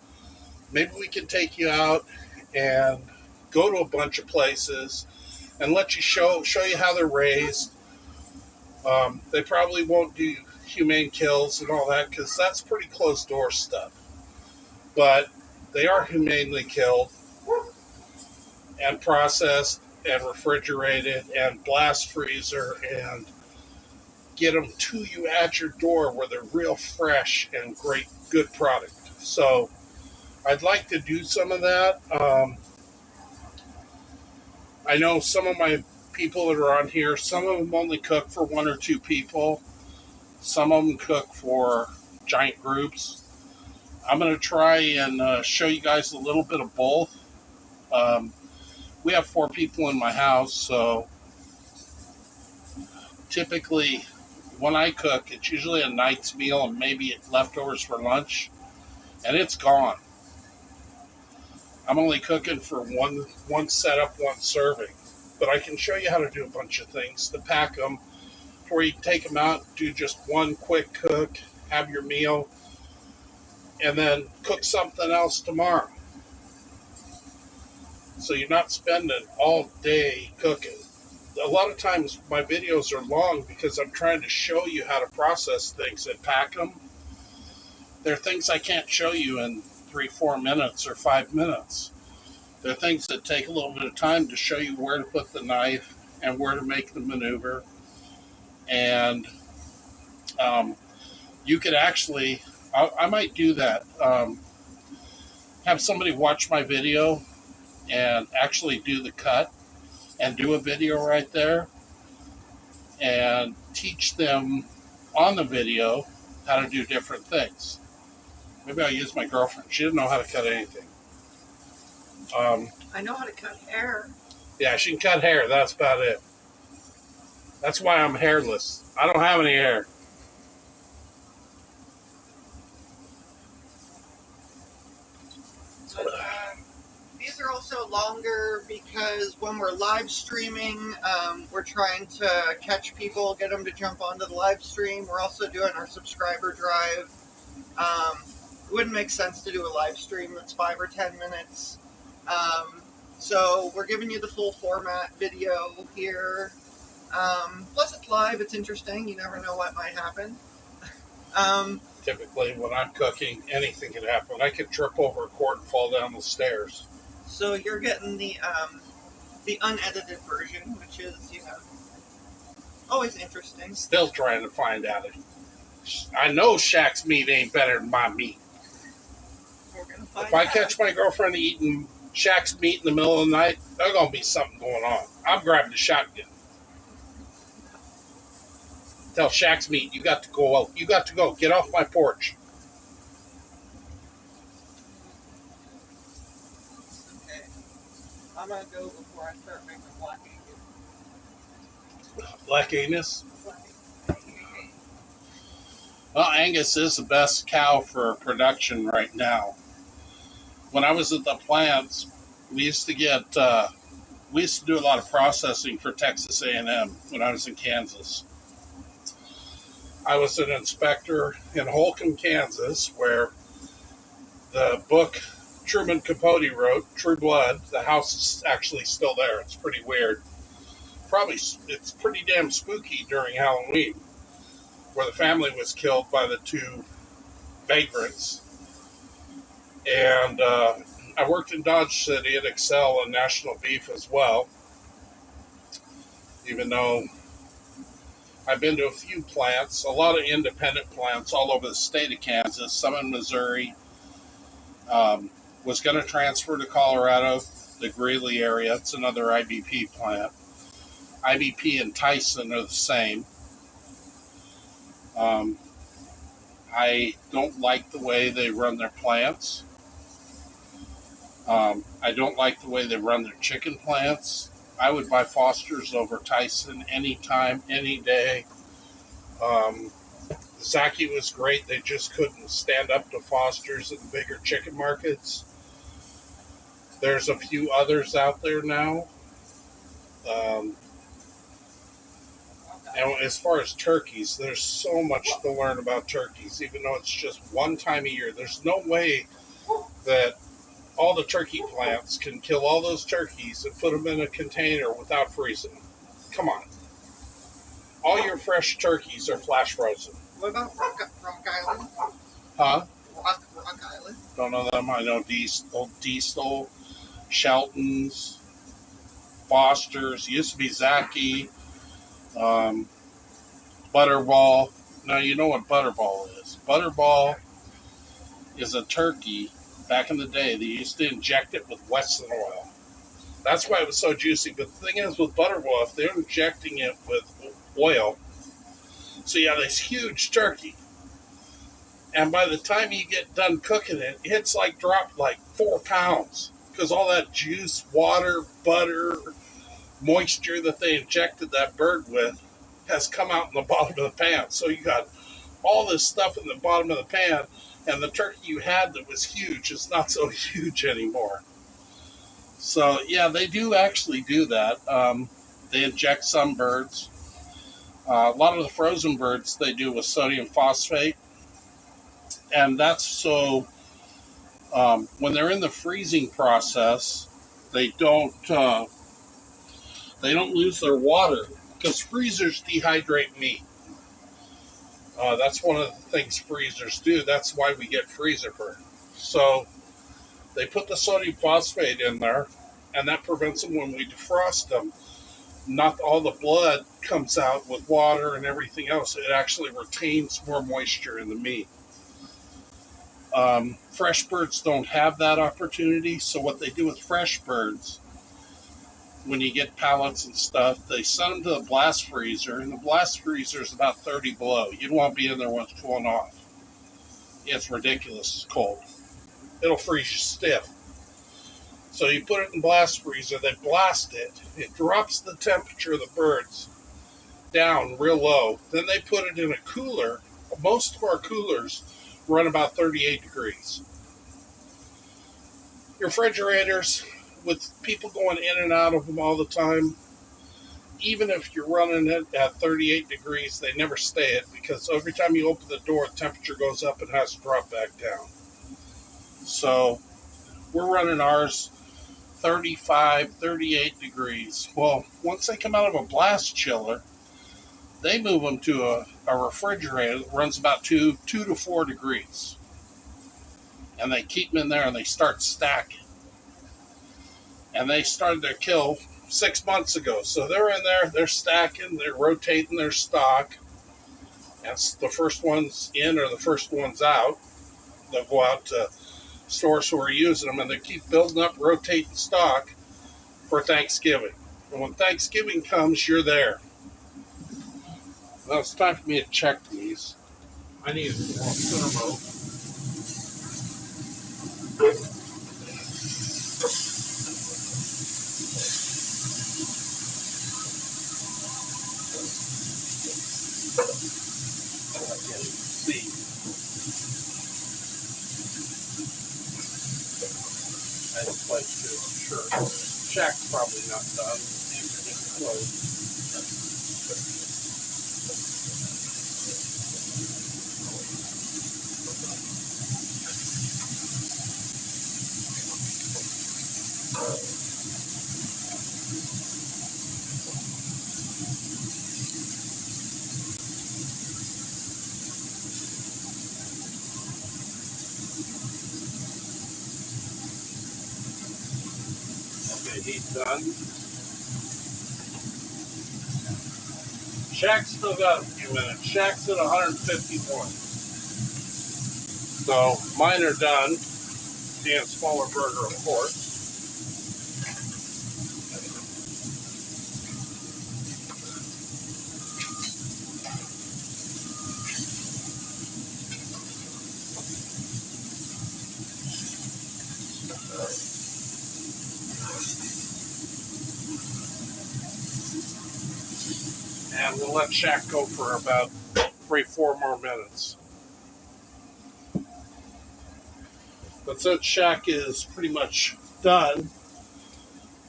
maybe we can take you out and go to a bunch of places and let you show you how they're raised. They probably won't do humane kills and all that because that's pretty closed door stuff. But they are humanely killed and processed and refrigerated and blast freezer and get them to you at your door where they're real fresh and great, good product. So I'd like to do some of that. I know some of my people that are on here, some of them only cook for 1 or 2 people. Some of them cook for giant groups. I'm going to try and show you guys a little bit of both. We have 4 people in my house, so typically when I cook, it's usually a night's meal and maybe leftovers for lunch, and it's gone. I'm only cooking for one setup, one serving, but I can show you how to do a bunch of things to pack them, where you take them out, do just one quick cook, have your meal, and then cook something else tomorrow. So you're not spending all day cooking. A lot of times my videos are long because I'm trying to show you how to process things and pack them. There are things I can't show you in 3-4 minutes or 5 minutes. There are things that take a little bit of time to show you where to put the knife and where to make the maneuver. And you could actually, I might do that. Have somebody watch my video and actually do the cut and do a video right there and teach them on the video how to do different things. Maybe I'll use my girlfriend. She didn't know how to cut anything. I know how to cut hair. Yeah, she can cut hair. That's about it. That's why I'm hairless. I don't have any hair. But, these are also longer because when we're live streaming, we're trying to catch people, get them to jump onto the live stream. We're also doing our subscriber drive. It wouldn't make sense to do a live stream that's 5 or 10 minutes. So we're giving you the full format video here. Plus it's live, it's interesting, you never know what might happen. Typically when I'm cooking, anything can happen. I could trip over a cord and fall down the stairs. So you're getting the unedited version, which is, always interesting. Still trying to find out. I know Shaq's meat ain't better than my meat. We're gonna find If I out. catch my girlfriend eating Shaq's meat in the middle of the night, there's going to be something going on. I'm grabbing the shotgun. Tell Shaq's meat, you got to go. You got to go. Get off my porch. Okay. I'm gonna go before I start making black Angus. Black Angus. Well, Angus is the best cow for production right now. when I was at the plants, we used to get we used to do a lot of processing for Texas A&M when I was in Kansas. I was an inspector in Holcomb, Kansas, where the book Truman Capote wrote, True Blood, the house is actually still there. It's pretty weird. Probably it's pretty damn spooky during Halloween, where the family was killed by the two vagrants. And I worked in Dodge City at Excel and National Beef as well, even though I've been to a few plants, a lot of independent plants all over the state of Kansas, some in Missouri. Was going to transfer to Colorado, the Greeley area. It's another IBP plant. IBP and Tyson are the same. I don't like the way they run their plants. I don't like the way they run their chicken plants. I would buy Foster's over Tyson anytime, any day. Zaki was great. They just couldn't stand up to Foster's in the bigger chicken markets. There's a few others out there now. And as far as turkeys, there's so much to learn about turkeys, even though it's just one time a year. There's no way that all the turkey plants can kill all those turkeys and put them in a container without freezing them. Come on. All your fresh turkeys are flash frozen. What about Rock Island? Huh? Rock Island. Don't know them. I know Diesel, Shelton's, Foster's, used to be Zaki, Butterball. Now you know what Butterball is. Butterball is a turkey back in the day. They used to inject it with Wesson oil. That's why it was so juicy. But the thing is with Butterball, if they're injecting it with oil, so you have this huge turkey, and by the time you get done cooking it, it's like dropped like 4 pounds because all that juice, water, butter, moisture that they injected that bird with has come out in the bottom of the pan. So you got all this stuff in the bottom of the pan, and the turkey you had that was huge is not so huge anymore. So yeah, they do actually do that. They inject some birds. A lot of the frozen birds they do with sodium phosphate, and that's so when they're in the freezing process, they don't lose their water because freezers dehydrate meat. That's one of the things freezers do. That's why we get freezer burn. So they put the sodium phosphate in there, and that prevents them when we defrost them. Not all the blood comes out with water and everything else. It actually retains more moisture in the meat. Fresh birds don't have that opportunity. So what they do with fresh birds, when you get pallets and stuff, they send them to the blast freezer, and the blast freezer is about 30 below. You don't want to be in there when it's cooling off. It's ridiculous cold. It'll freeze you stiff. So you put it in the blast freezer, they blast it. It drops the temperature of the birds down real low. Then they put it in a cooler. Most of our coolers run about 38 degrees. Your refrigerators, with people going in and out of them all the time, even if you're running it at 38 degrees, they never stay it because every time you open the door, the temperature goes up and has to drop back down. So we're running ours 35, 38 degrees. Well, once they come out of a blast chiller, they move them to a refrigerator that runs about 2 to 4 degrees. And they keep them in there and they start stacking. And they started their kill 6 months ago. So they're in there, they're stacking, they're rotating their stock. And the first ones in or the first ones out, they'll go out to stores who are using them, and they keep building up, rotating stock for Thanksgiving. And when Thanksgiving comes, you're there. Now it's time for me to check these. I need a center rope. See. Shaq's probably not done. These are getting close. Okay, he's done. Shaq's still got a few minutes. Shaq's at 151. So mine are done. Being a smaller burger, of course. And we'll let Shaq go for about 3-4 more minutes. But since Shaq is pretty much done,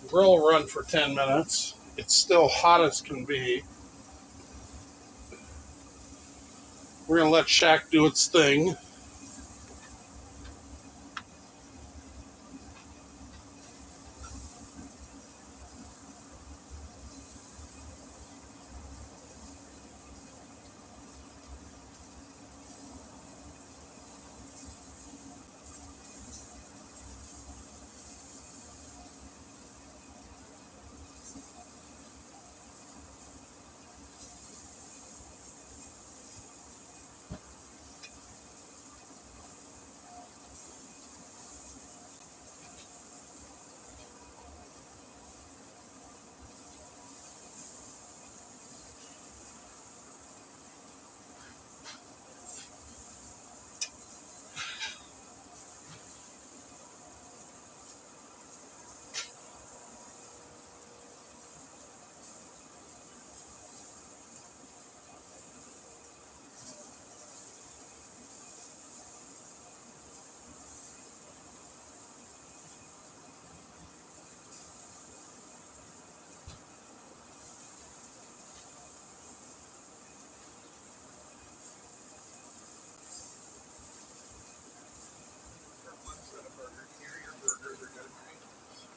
the grill will run for 10 minutes. It's still hot as can be. We're going to let Shaq do its thing.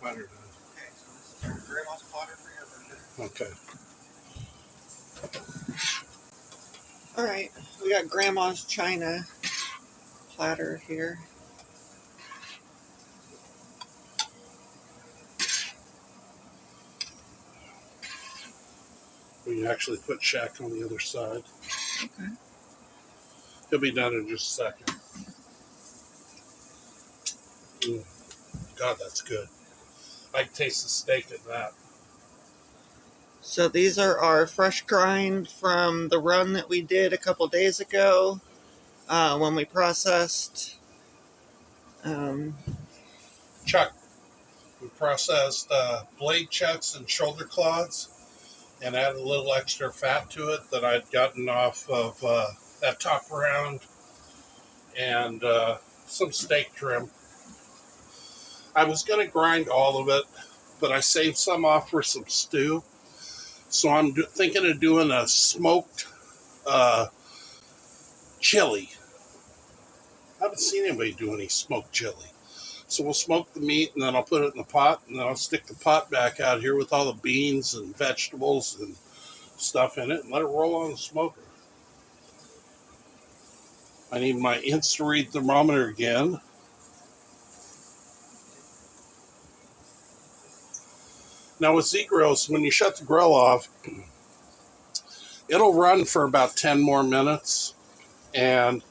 Mine are done. Okay, so this is your grandma's platter for your version. Okay. All right, we got grandma's china platter here. We can actually put Shaq on the other side. Okay. He'll be done in just a second. God, that's good. I can taste the steak in that. So these are our fresh grind from the run that we did a couple days ago when we processed. Chuck, we processed blade chucks and shoulder clods and added a little extra fat to it that I'd gotten off of that top round and some steak trim. I was going to grind all of it, but I saved some off for some stew. So I'm thinking of doing a smoked chili. I haven't seen anybody do any smoked chili. So we'll smoke the meat, and then I'll put it in the pot, and then I'll stick the pot back out here with all the beans and vegetables and stuff in it, and let it roll on the smoker. I need my Insta-Read thermometer again. Now with Z-Grills, when you shut the grill off, it'll run for about 10 more minutes, and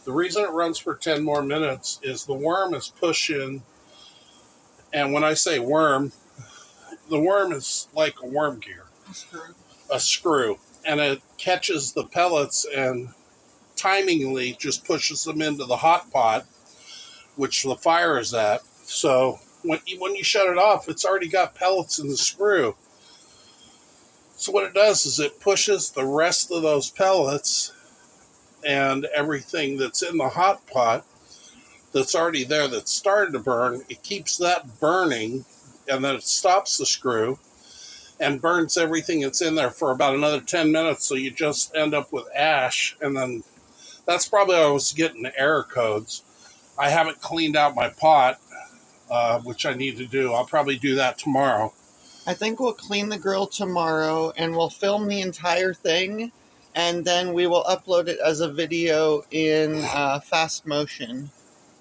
the reason it runs for 10 more minutes is the worm is pushing, and when I say worm, the worm is like a worm gear. A screw. And it catches the pellets and timingly just pushes them into the hot pot, which the fire is at. So when you shut it off, it's already got pellets in the screw. So what it does is it pushes the rest of those pellets and everything that's in the hot pot that's already there that started to burn. It keeps that burning and then it stops the screw and burns everything that's in there for about another 10 minutes. So you just end up with ash. And then that's probably how I was getting the error codes. I haven't cleaned out my pot, which I need to do. I'll probably do that tomorrow. I think we'll clean the grill tomorrow and we'll film the entire thing, and then we will upload it as a video in fast motion.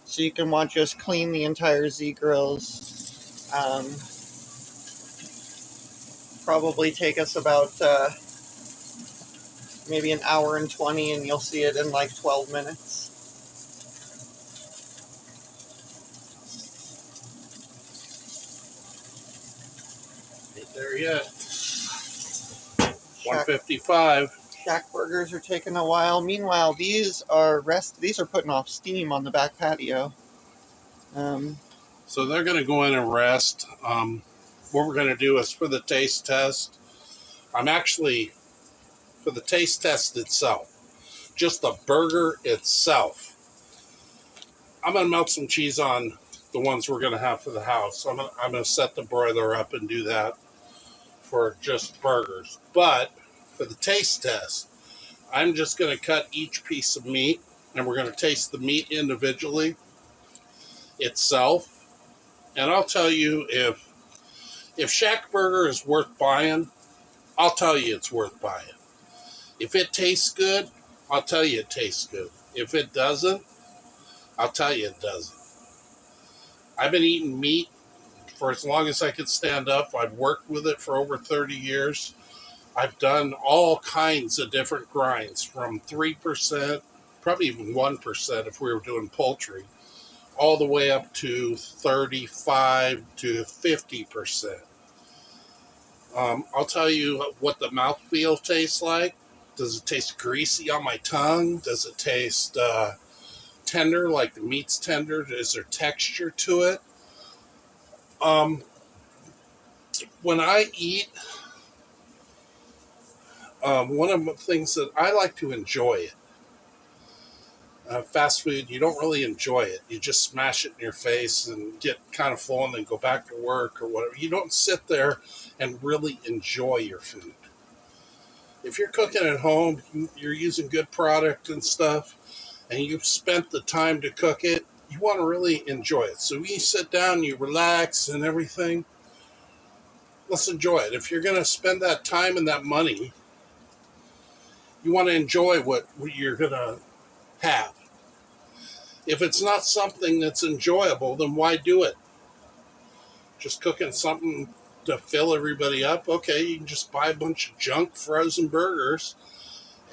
So you can watch us clean the entire Z grills. Probably take us about maybe an hour and 20, and you'll see it in like 12 minutes. Ain't there yet. Shack, 155. Shack burgers are taking a while. Meanwhile, these are putting off steam on the back patio. So they're going to go in and rest. What we're going to do is for the taste test. I'm actually, for the taste test itself, just the burger itself, I'm going to melt some cheese on the ones we're going to have for the house. I'm going to set the broiler up and do that for just burgers. But for the taste test, I'm just going to cut each piece of meat, and we're going to taste the meat individually itself. And I'll tell you, if Shack Burger is worth buying, I'll tell you it's worth buying. If it tastes good, I'll tell you it tastes good. If it doesn't, I'll tell you it doesn't. I've been eating meat for as long as I could stand up. I've worked with it for over 30 years. I've done all kinds of different grinds, from 3%, probably even 1% if we were doing poultry, all the way up to 35 to 50%. I'll tell you what the mouthfeel tastes like. Does it taste greasy on my tongue? Does it taste tender, like the meat's tender? Is there texture to it? When I eat, one of the things that I like to enjoy it. Fast food, you don't really enjoy it. You just smash it in your face and get kind of full and then go back to work or whatever. You don't sit there and really enjoy your food. If you're cooking at home, you're using good product and stuff, and you've spent the time to cook it, you want to really enjoy it. So when you sit down, you relax and everything, let's enjoy it. If you're going to spend that time and that money, you want to enjoy what you're going to have. If it's not something that's enjoyable, then why do it? Just cooking something to fill everybody up? Okay, you can just buy a bunch of junk frozen burgers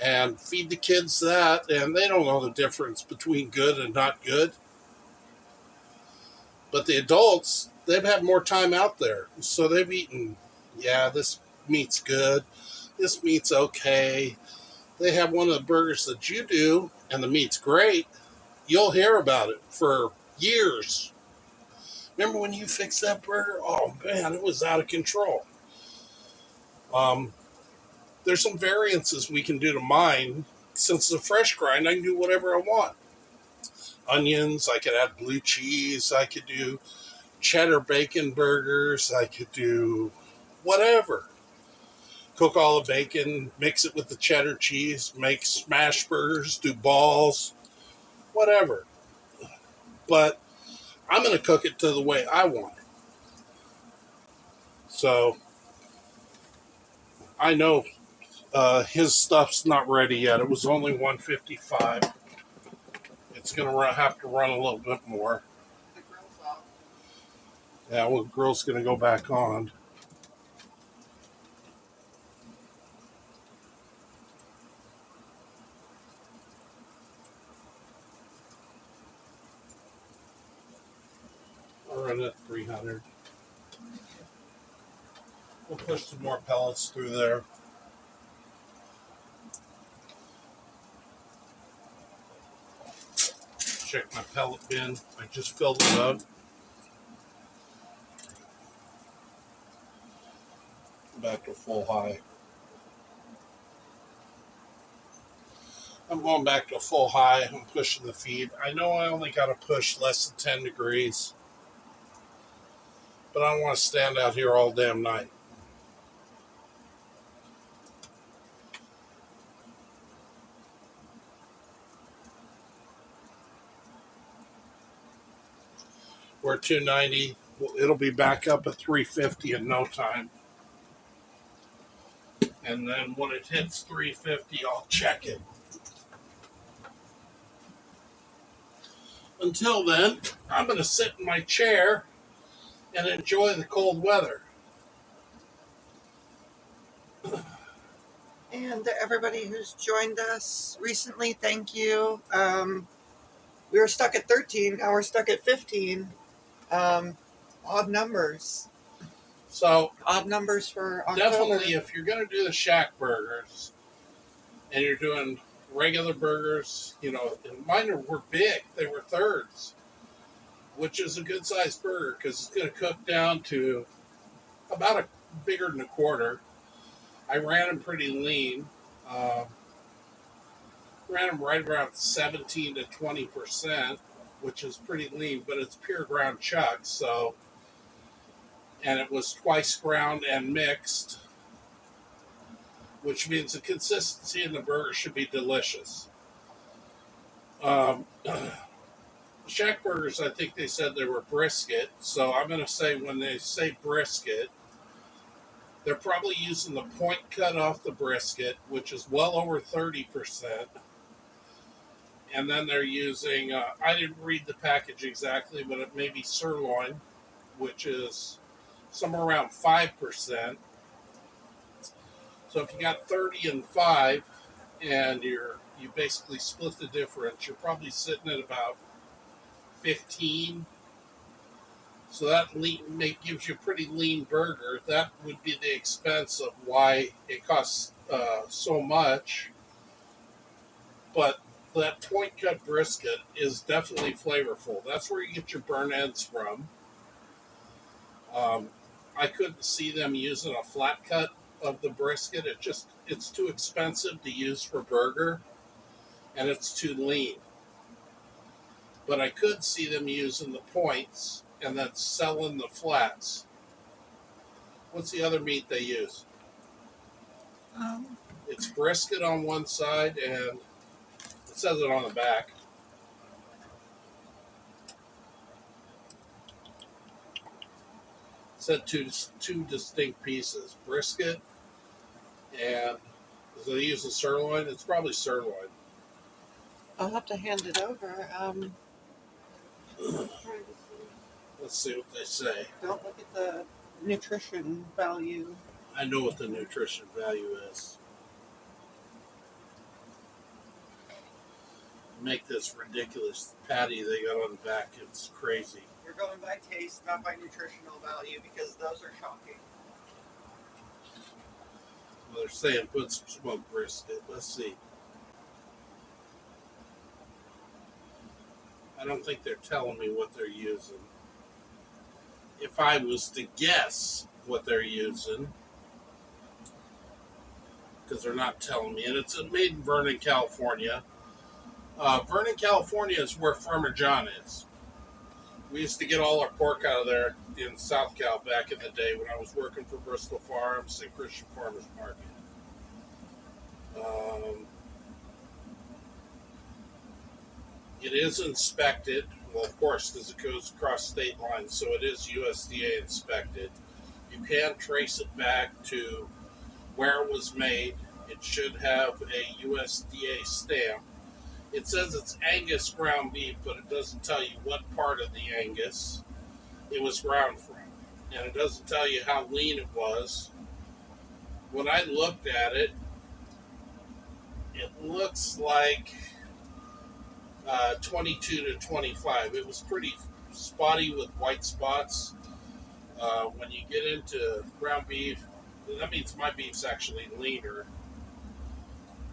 and feed the kids that, and they don't know the difference between good and not good. But the adults, they've had more time out there, so they've eaten, yeah, this meat's good, this meat's okay. They have one of the burgers that you do, and the meat's great. You'll hear about it for years. Remember when you fixed that burger? Oh, man, it was out of control. There's some variances we can do to mine. Since it's a fresh grind, I can do whatever I want. Onions, I could add blue cheese, I could do cheddar bacon burgers, I could do whatever. Cook all the bacon, mix it with the cheddar cheese, make smash burgers, do balls, whatever. But I'm going to cook it to the way I want it. So I know his stuff's not ready yet. It was only 155. It's going to have to run a little bit more. The grill's off. Yeah, well, the grill's going to go back on. I'll run at 300. We'll push some more pellets through there. Check my pellet bin. I just filled it up. Back to full high. I'm going back to full high. I'm pushing the feed. I know I only got to push less than 10 degrees. but I don't want to stand out here all damn night. We're at 290. Well, it'll be back up at 350 in no time. And then when it hits 350, I'll check it. Until then, I'm going to sit in my chair and enjoy the cold weather. And to everybody who's joined us recently, thank you. We were stuck at 13, now we're stuck at 15. Odd numbers. So, odd numbers for October. Definitely, if you're going to do the Shack burgers and you're doing regular burgers, and mine were big. They were thirds, which is a good sized burger because it's going to cook down to about a bigger than a quarter. I ran them pretty lean. Ran them right around 17 to 20%, which is pretty lean, but it's pure ground chuck. So, and it was twice ground and mixed, which means the consistency in the burger should be delicious. Shack burgers, I think they said they were brisket. So I'm going to say when they say brisket, they're probably using the point cut off the brisket, which is well over 30%. And then they're using, I didn't read the package exactly, but it may be sirloin, which is somewhere around 5%. So if you got 30 and 5, and you basically split the difference, you're probably sitting at about 15. So that gives you a pretty lean burger. That would be the expense of why it costs so much. But that point cut brisket is definitely flavorful. That's where you get your burn ends from. I couldn't see them using a flat cut of the brisket. It's too expensive to use for burger, and it's too lean. But I could see them using the points and then selling the flats. What's the other meat they use? It's brisket on one side, and it says it on the back. It said two distinct pieces, brisket, and do they use the sirloin? It's probably sirloin. I'll have to hand it over. Let's see what they say. Don't look at the nutrition value. I know what the nutrition value is. Make this ridiculous patty they got on the back. It's crazy. You're going by taste, not by nutritional value, because those are shocking. Well, they're saying put some smoked brisket. Let's see. I don't think they're telling me what they're using. If I was to guess what they're using, because they're not telling me, and it's made in Vernon, California. Vernon, California is where Farmer John is. We used to get all our pork out of there in South Cal back in the day when I was working for Bristol Farms and Christian Farmers Market. It is inspected, well, of course, because it goes across state lines, so it is USDA inspected. You can trace it back to where it was made. It should have a USDA stamp. It says it's Angus ground beef, but it doesn't tell you what part of the Angus it was ground from. And it doesn't tell you how lean it was. When I looked at it, it looks like 22 to 25. It was pretty spotty with white spots. When you get into ground beef, that means my beef's actually leaner.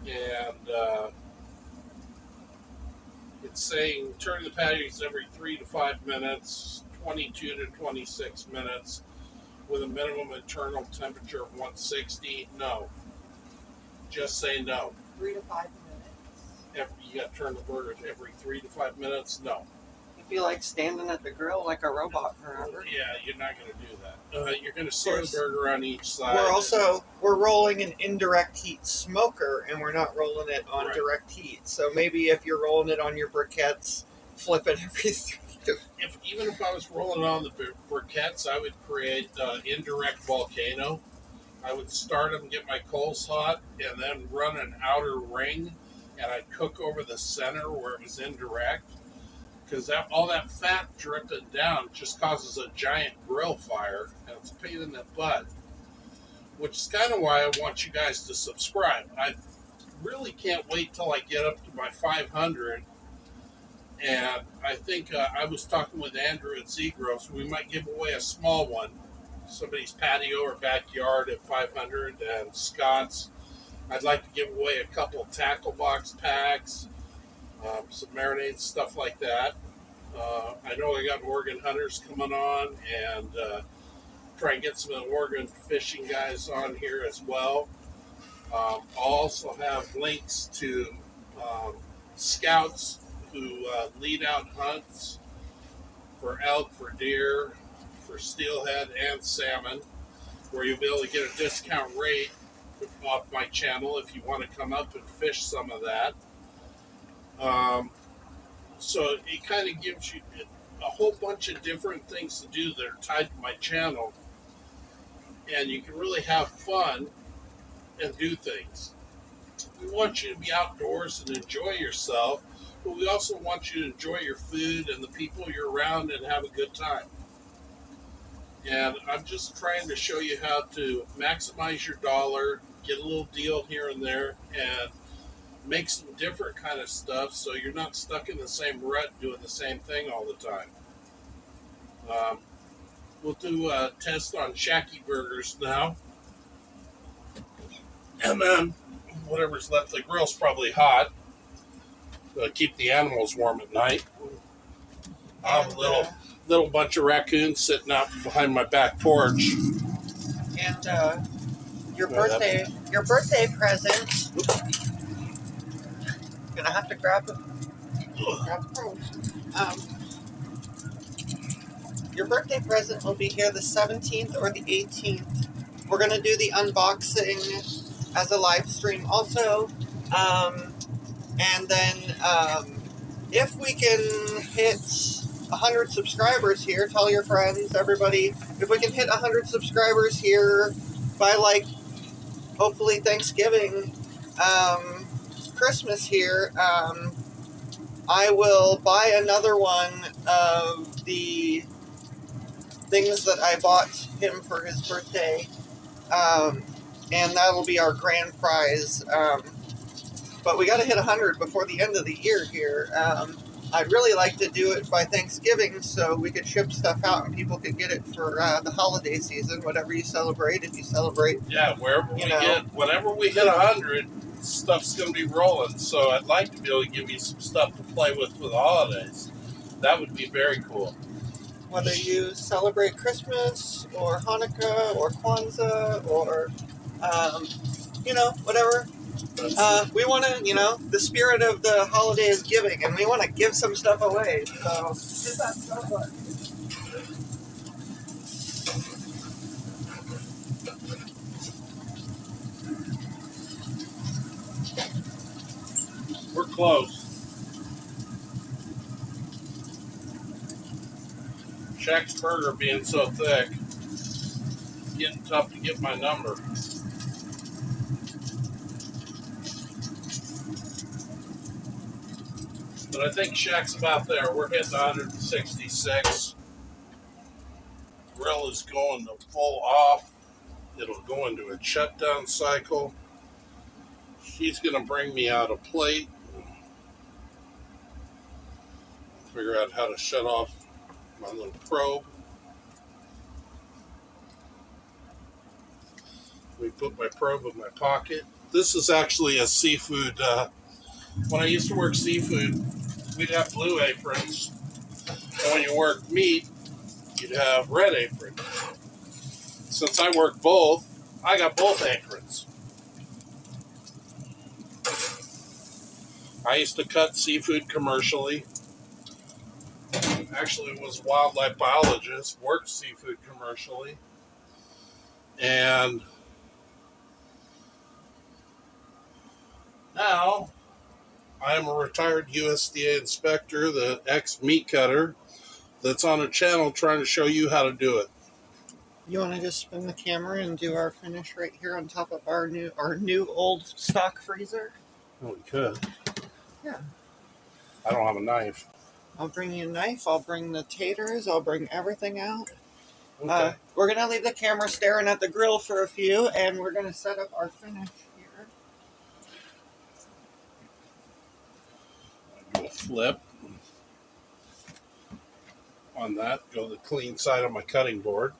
And it's saying turn the patties every 3 to 5 minutes, 22 to 26 minutes, with a minimum internal temperature of 160. No. Just say no. 3 to 5 minutes. You got to turn the burger every 3 to 5 minutes? No. If be like standing at the grill like a robot forever. Yeah, you're not going to do that. You're going to sear the burger on each side. We're rolling an indirect heat smoker, and we're not rolling it on Right. direct heat. So maybe if you're rolling it on your briquettes, flip it every. Even if I was rolling on the briquettes, I would create indirect volcano. I would start them, get my coals hot, and then run an outer ring, and I'd cook over the center where it was indirect. Because all that fat dripping down just causes a giant grill fire, and it's a pain in the butt. Which is kind of why I want you guys to subscribe. I really can't wait till I get up to my 500. And I think I was talking with Andrew at Zegros. We might give away a small one, somebody's patio or backyard at 500. And Scott's, I'd like to give away a couple tackle box packs, some marinades, stuff like that. I know I got Oregon Hunters coming on, and try and get some of the Oregon fishing guys on here as well. I'll also have links to scouts who lead out hunts for elk, for deer, for steelhead, and salmon, where you'll be able to get a discount rate off my channel if you want to come up and fish some of that. So it kind of gives you a whole bunch of different things to do that are tied to my channel, and you can really have fun and do things. We want you to be outdoors and enjoy yourself, but we also want you to enjoy your food and the people you're around and have a good time. And I'm just trying to show you how to maximize your dollar, get a little deal here and there, and make some different kind of stuff so you're not stuck in the same rut doing the same thing all the time. We'll do a test on Shaquille burgers now. And then whatever's left of the grill's probably hot. Keep the animals warm at night. I have a little bunch of raccoons sitting out behind my back porch. And your birthday present. Gonna have to grab the your birthday present will be here the 17th or the 18th. We're gonna do the unboxing as a live stream also. And then if we can hit 100 subscribers here, tell your friends, everybody, if we can hit 100 subscribers here by, like, hopefully Thanksgiving, Christmas here, I will buy another one of the things that I bought him for his birthday, and that'll be our grand prize. But we got to hit 100 before the end of the year here. I'd really like to do it by Thanksgiving so we could ship stuff out and people could get it for the holiday season, whatever you celebrate, if you celebrate. Yeah, whenever we hit 100, stuff's going to be rolling. So I'd like to be able to give you some stuff to play with for the holidays. That would be very cool. Whether you celebrate Christmas or Hanukkah or Kwanzaa or, whatever. We want to, the spirit of the holiday is giving, and we want to give some stuff away. So, hit that stuff button. We're close. Shaq's burger being so thick, it's getting tough to get my number. But I think Shaq's about there. We're hitting 166. Grill is going to full off. It'll go into a shutdown cycle. She's going to bring me out a plate. Figure out how to shut off my little probe. We put my probe in my pocket. This is actually a seafood. When I used to work seafood, we'd have blue aprons. And when you work meat, you'd have red aprons. Since I work both, I got both aprons. I used to cut seafood commercially. Actually was a wildlife biologist, worked seafood commercially, and now I am a retired USDA inspector, the ex-meat cutter, that's on a channel trying to show you how to do it. You want to just spin the camera and do our finish right here on top of our new old stock freezer? Oh, we could. Yeah. I don't have a knife. I'll bring you a knife. I'll bring the taters. I'll bring everything out. Okay. We're going to leave the camera staring at the grill for a few, and we're going to set up our finish here. Do a flip on that. Go to the clean side of my cutting board.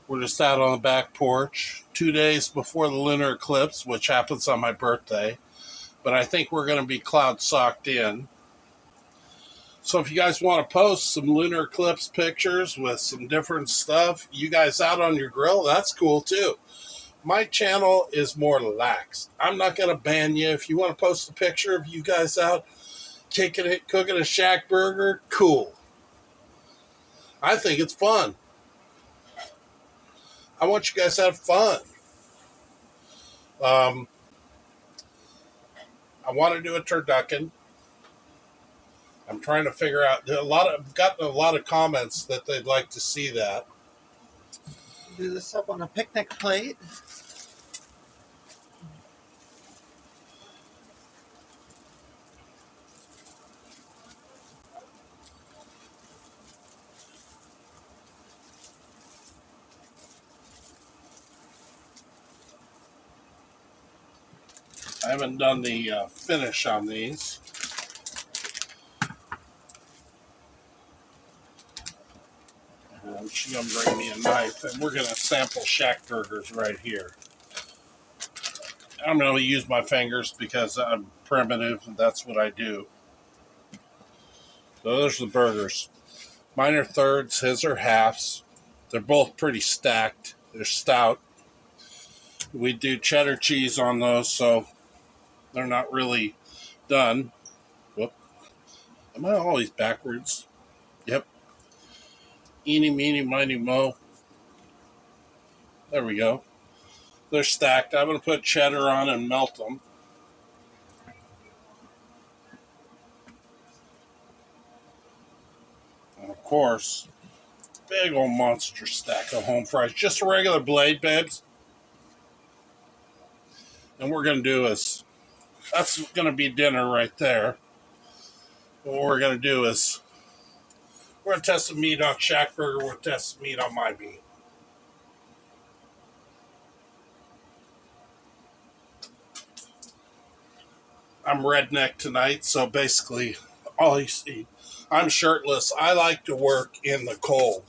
We're just out on the back porch 2 days before the lunar eclipse, which happens on my birthday. But I think we're going to be cloud socked in. So if you guys want to post some lunar eclipse pictures with some different stuff, you guys out on your grill, that's cool too. My channel is more lax. I'm not going to ban you. If you want to post a picture of you guys out kicking it, cooking a shack burger, cool. I think it's fun. I want you guys to have fun. I want to do a turducken. I'm trying to figure out. I've gotten a lot of comments that they'd like to see that. Do this up on a picnic plate. I haven't done the finish on these. And she's going to bring me a knife, and we're going to sample shack burgers right here. I'm going to use my fingers because I'm primitive, and that's what I do. So those are the burgers. Mine are thirds, his are halves. They're both pretty stacked. They're stout. We do cheddar cheese on those, so they're not really done. Whoop. Am I always backwards? Yep. Eeny, meeny, miny, mo. There we go. They're stacked. I'm going to put cheddar on and melt them. And of course, big old monster stack of home fries. Just a regular blade, babes. And we're going to do is, that's going to be dinner right there. What we're going to do is, we're going to test the meat on Shack Burger. We're going to test the meat on my meat. I'm redneck tonight, so basically, all you see, I'm shirtless. I like to work in the cold.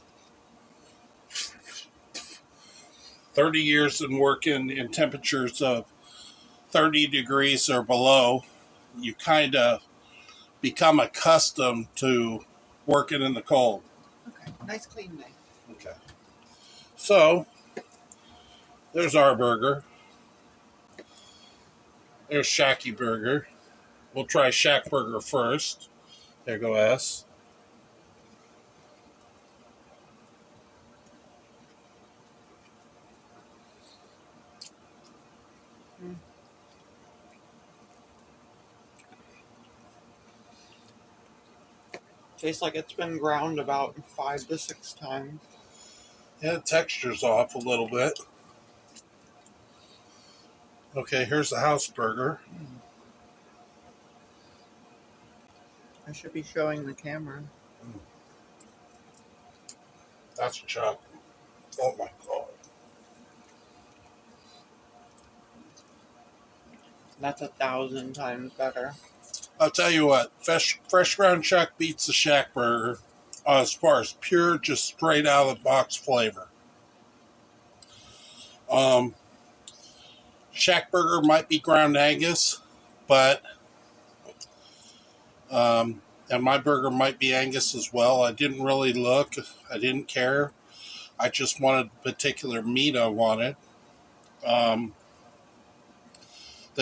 30 years in working in temperatures of 30 degrees or below, you kind of become accustomed to working in the cold. Okay, nice clean knife. Okay. So, there's our burger. There's Shacky Burger. We'll try Shack Burger first. There go S. Tastes like it's been ground about 5 to 6 times. Yeah, the texture's off a little bit. Okay, here's the house burger. I should be showing the camera. That's a chop. Oh my God. That's 1,000 times better. I'll tell you what, fresh ground chuck beats the Shack Burger as far as pure, just straight out of the box flavor. Shack Burger might be ground Angus, but and my burger might be Angus as well. I didn't really look. I didn't care. I just wanted the particular meat I wanted. They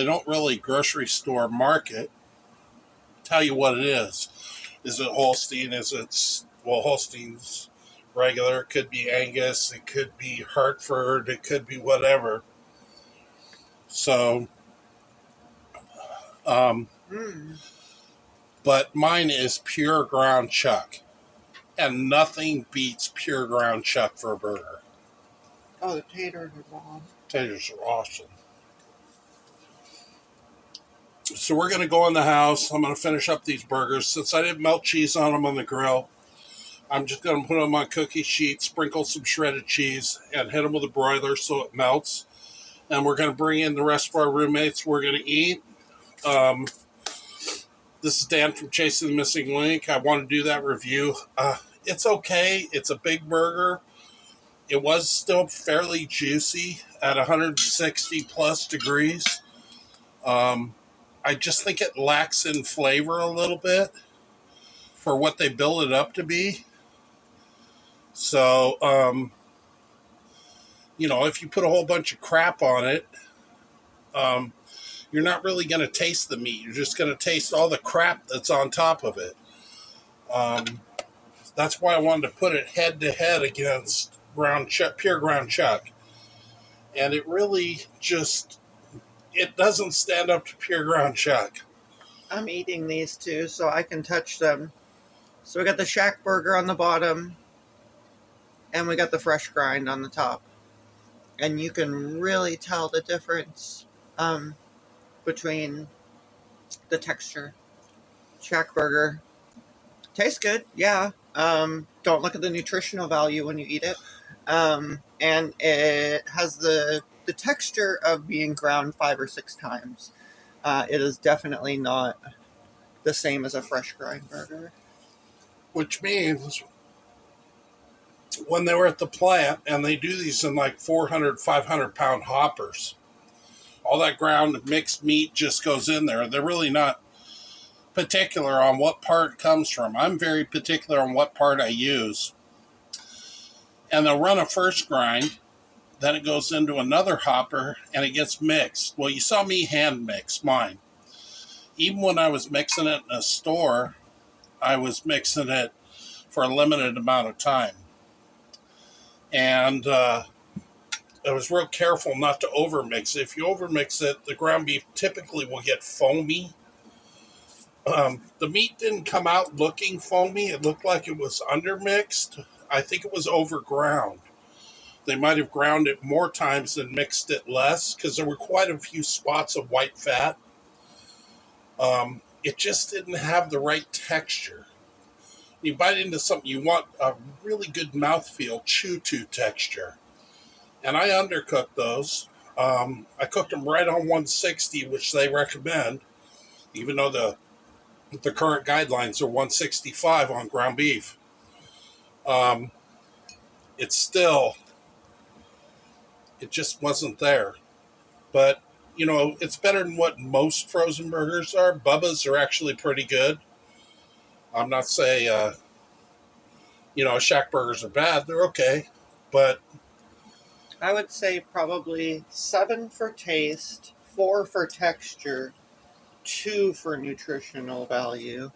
don't really grocery store market tell you what it is. Is it Holstein? Holstein's regular. It could be Angus. It could be Hartford. It could be whatever. So, Mm. but mine is pure ground chuck. And nothing beats pure ground chuck for a burger. Oh, the taters are bomb. Taters are awesome. So we're going to go in the house. I'm going to finish up these burgers. Since I didn't melt cheese on them on the grill, I'm just going to put them on cookie sheets, sprinkle some shredded cheese, and hit them with a broiler so it melts. And we're going to bring in the rest of our roommates. We're going to eat. This is Dan from Chasing the Missing Link. I want to do that review. It's okay. It's a big burger. It was still fairly juicy at 160 plus degrees. I just think it lacks in flavor a little bit for what they build it up to be. So, if you put a whole bunch of crap on it, you're not really going to taste the meat. You're just going to taste all the crap that's on top of it. That's why I wanted to put it head to head against pure ground chuck. And it really it doesn't stand up to pure ground chuck. I'm eating these two so I can touch them. So we got the Shack burger on the bottom, and we got the fresh grind on the top. And you can really tell the difference between the texture. Shack burger tastes good, yeah. Don't look at the nutritional value when you eat it. And it has the texture of being ground 5 or 6 times. It is definitely not the same as a fresh grind burger. Which means when they were at the plant, and they do these in like 400, 500 pound hoppers, all that ground mixed meat just goes in there. They're really not particular on what part it comes from. I'm very particular on what part I use. And they'll run a first grind, then it goes into another hopper, and it gets mixed. Well, you saw me hand mix mine. Even when I was mixing it in a store, I was mixing it for a limited amount of time. And I was real careful not to overmix it. If you overmix it, the ground beef typically will get foamy. The meat didn't come out looking foamy. It looked like it was undermixed. I think it was overground. They might have ground it more times than mixed it less, because there were quite a few spots of white fat. It just didn't have the right texture. You bite into something, you want a really good mouthfeel, chew-to texture. And I undercooked those. I cooked them right on 160, which they recommend, even though the current guidelines are 165 on ground beef. It just wasn't there. But, it's better than what most frozen burgers are. Bubba's are actually pretty good. I'm not saying, Shack burgers are bad. They're okay. But I would say probably 7 for taste, 4 for texture, 2 for nutritional value.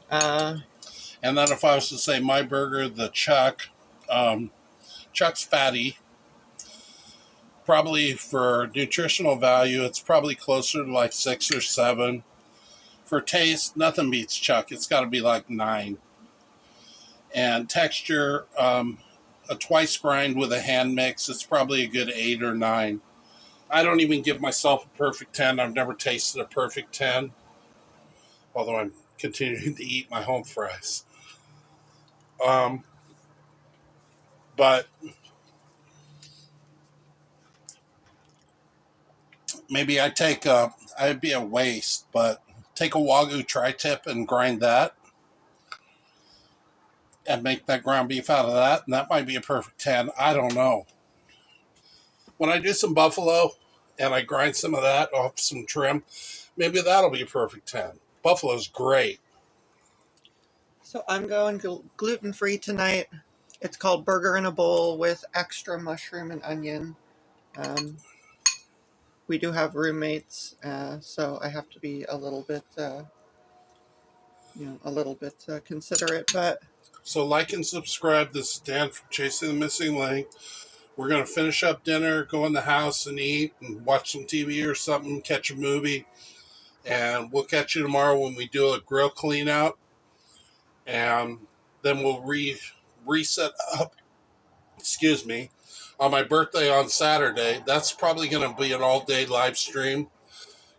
And then if I was to say my burger, the Chuck, Chuck's fatty. Probably for nutritional value, it's probably closer to like 6 or 7. For taste, nothing beats Chuck. It's got to be like 9. And texture, a twice grind with a hand mix, it's probably a good 8 or 9. I don't even give myself a perfect 10. I've never tasted a perfect 10, although I'm continuing to eat my home fries. But maybe I'd be a waste, but take a Wagyu tri-tip and grind that and make that ground beef out of that, and that might be a perfect 10. I don't know. When I do some buffalo and I grind some of that off some trim, maybe that'll be a perfect 10. Buffalo's great. So I'm going gluten-free tonight. It's called Burger in a Bowl with extra mushroom and onion. We do have roommates, so I have to be a little bit, considerate. But So like and subscribe. This is Dan from Chasing the Missing Link. We're going to finish up dinner, go in the house and eat and watch some TV or something, catch a movie. And we'll catch you tomorrow when we do a grill clean out. And then we'll reset up, excuse me, on my birthday on Saturday. That's probably going to be an all-day live stream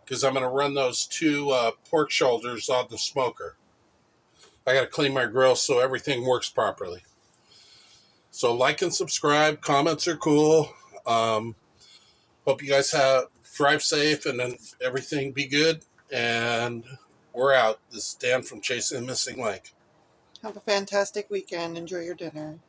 because I'm going to run those two pork shoulders on the smoker. I got to clean my grill so everything works properly. So like and subscribe. Comments are cool. Hope you guys drive safe and then everything be good. And we're out. This is Dan from Chasing the Missing Link. have a fantastic weekend. Enjoy your dinner.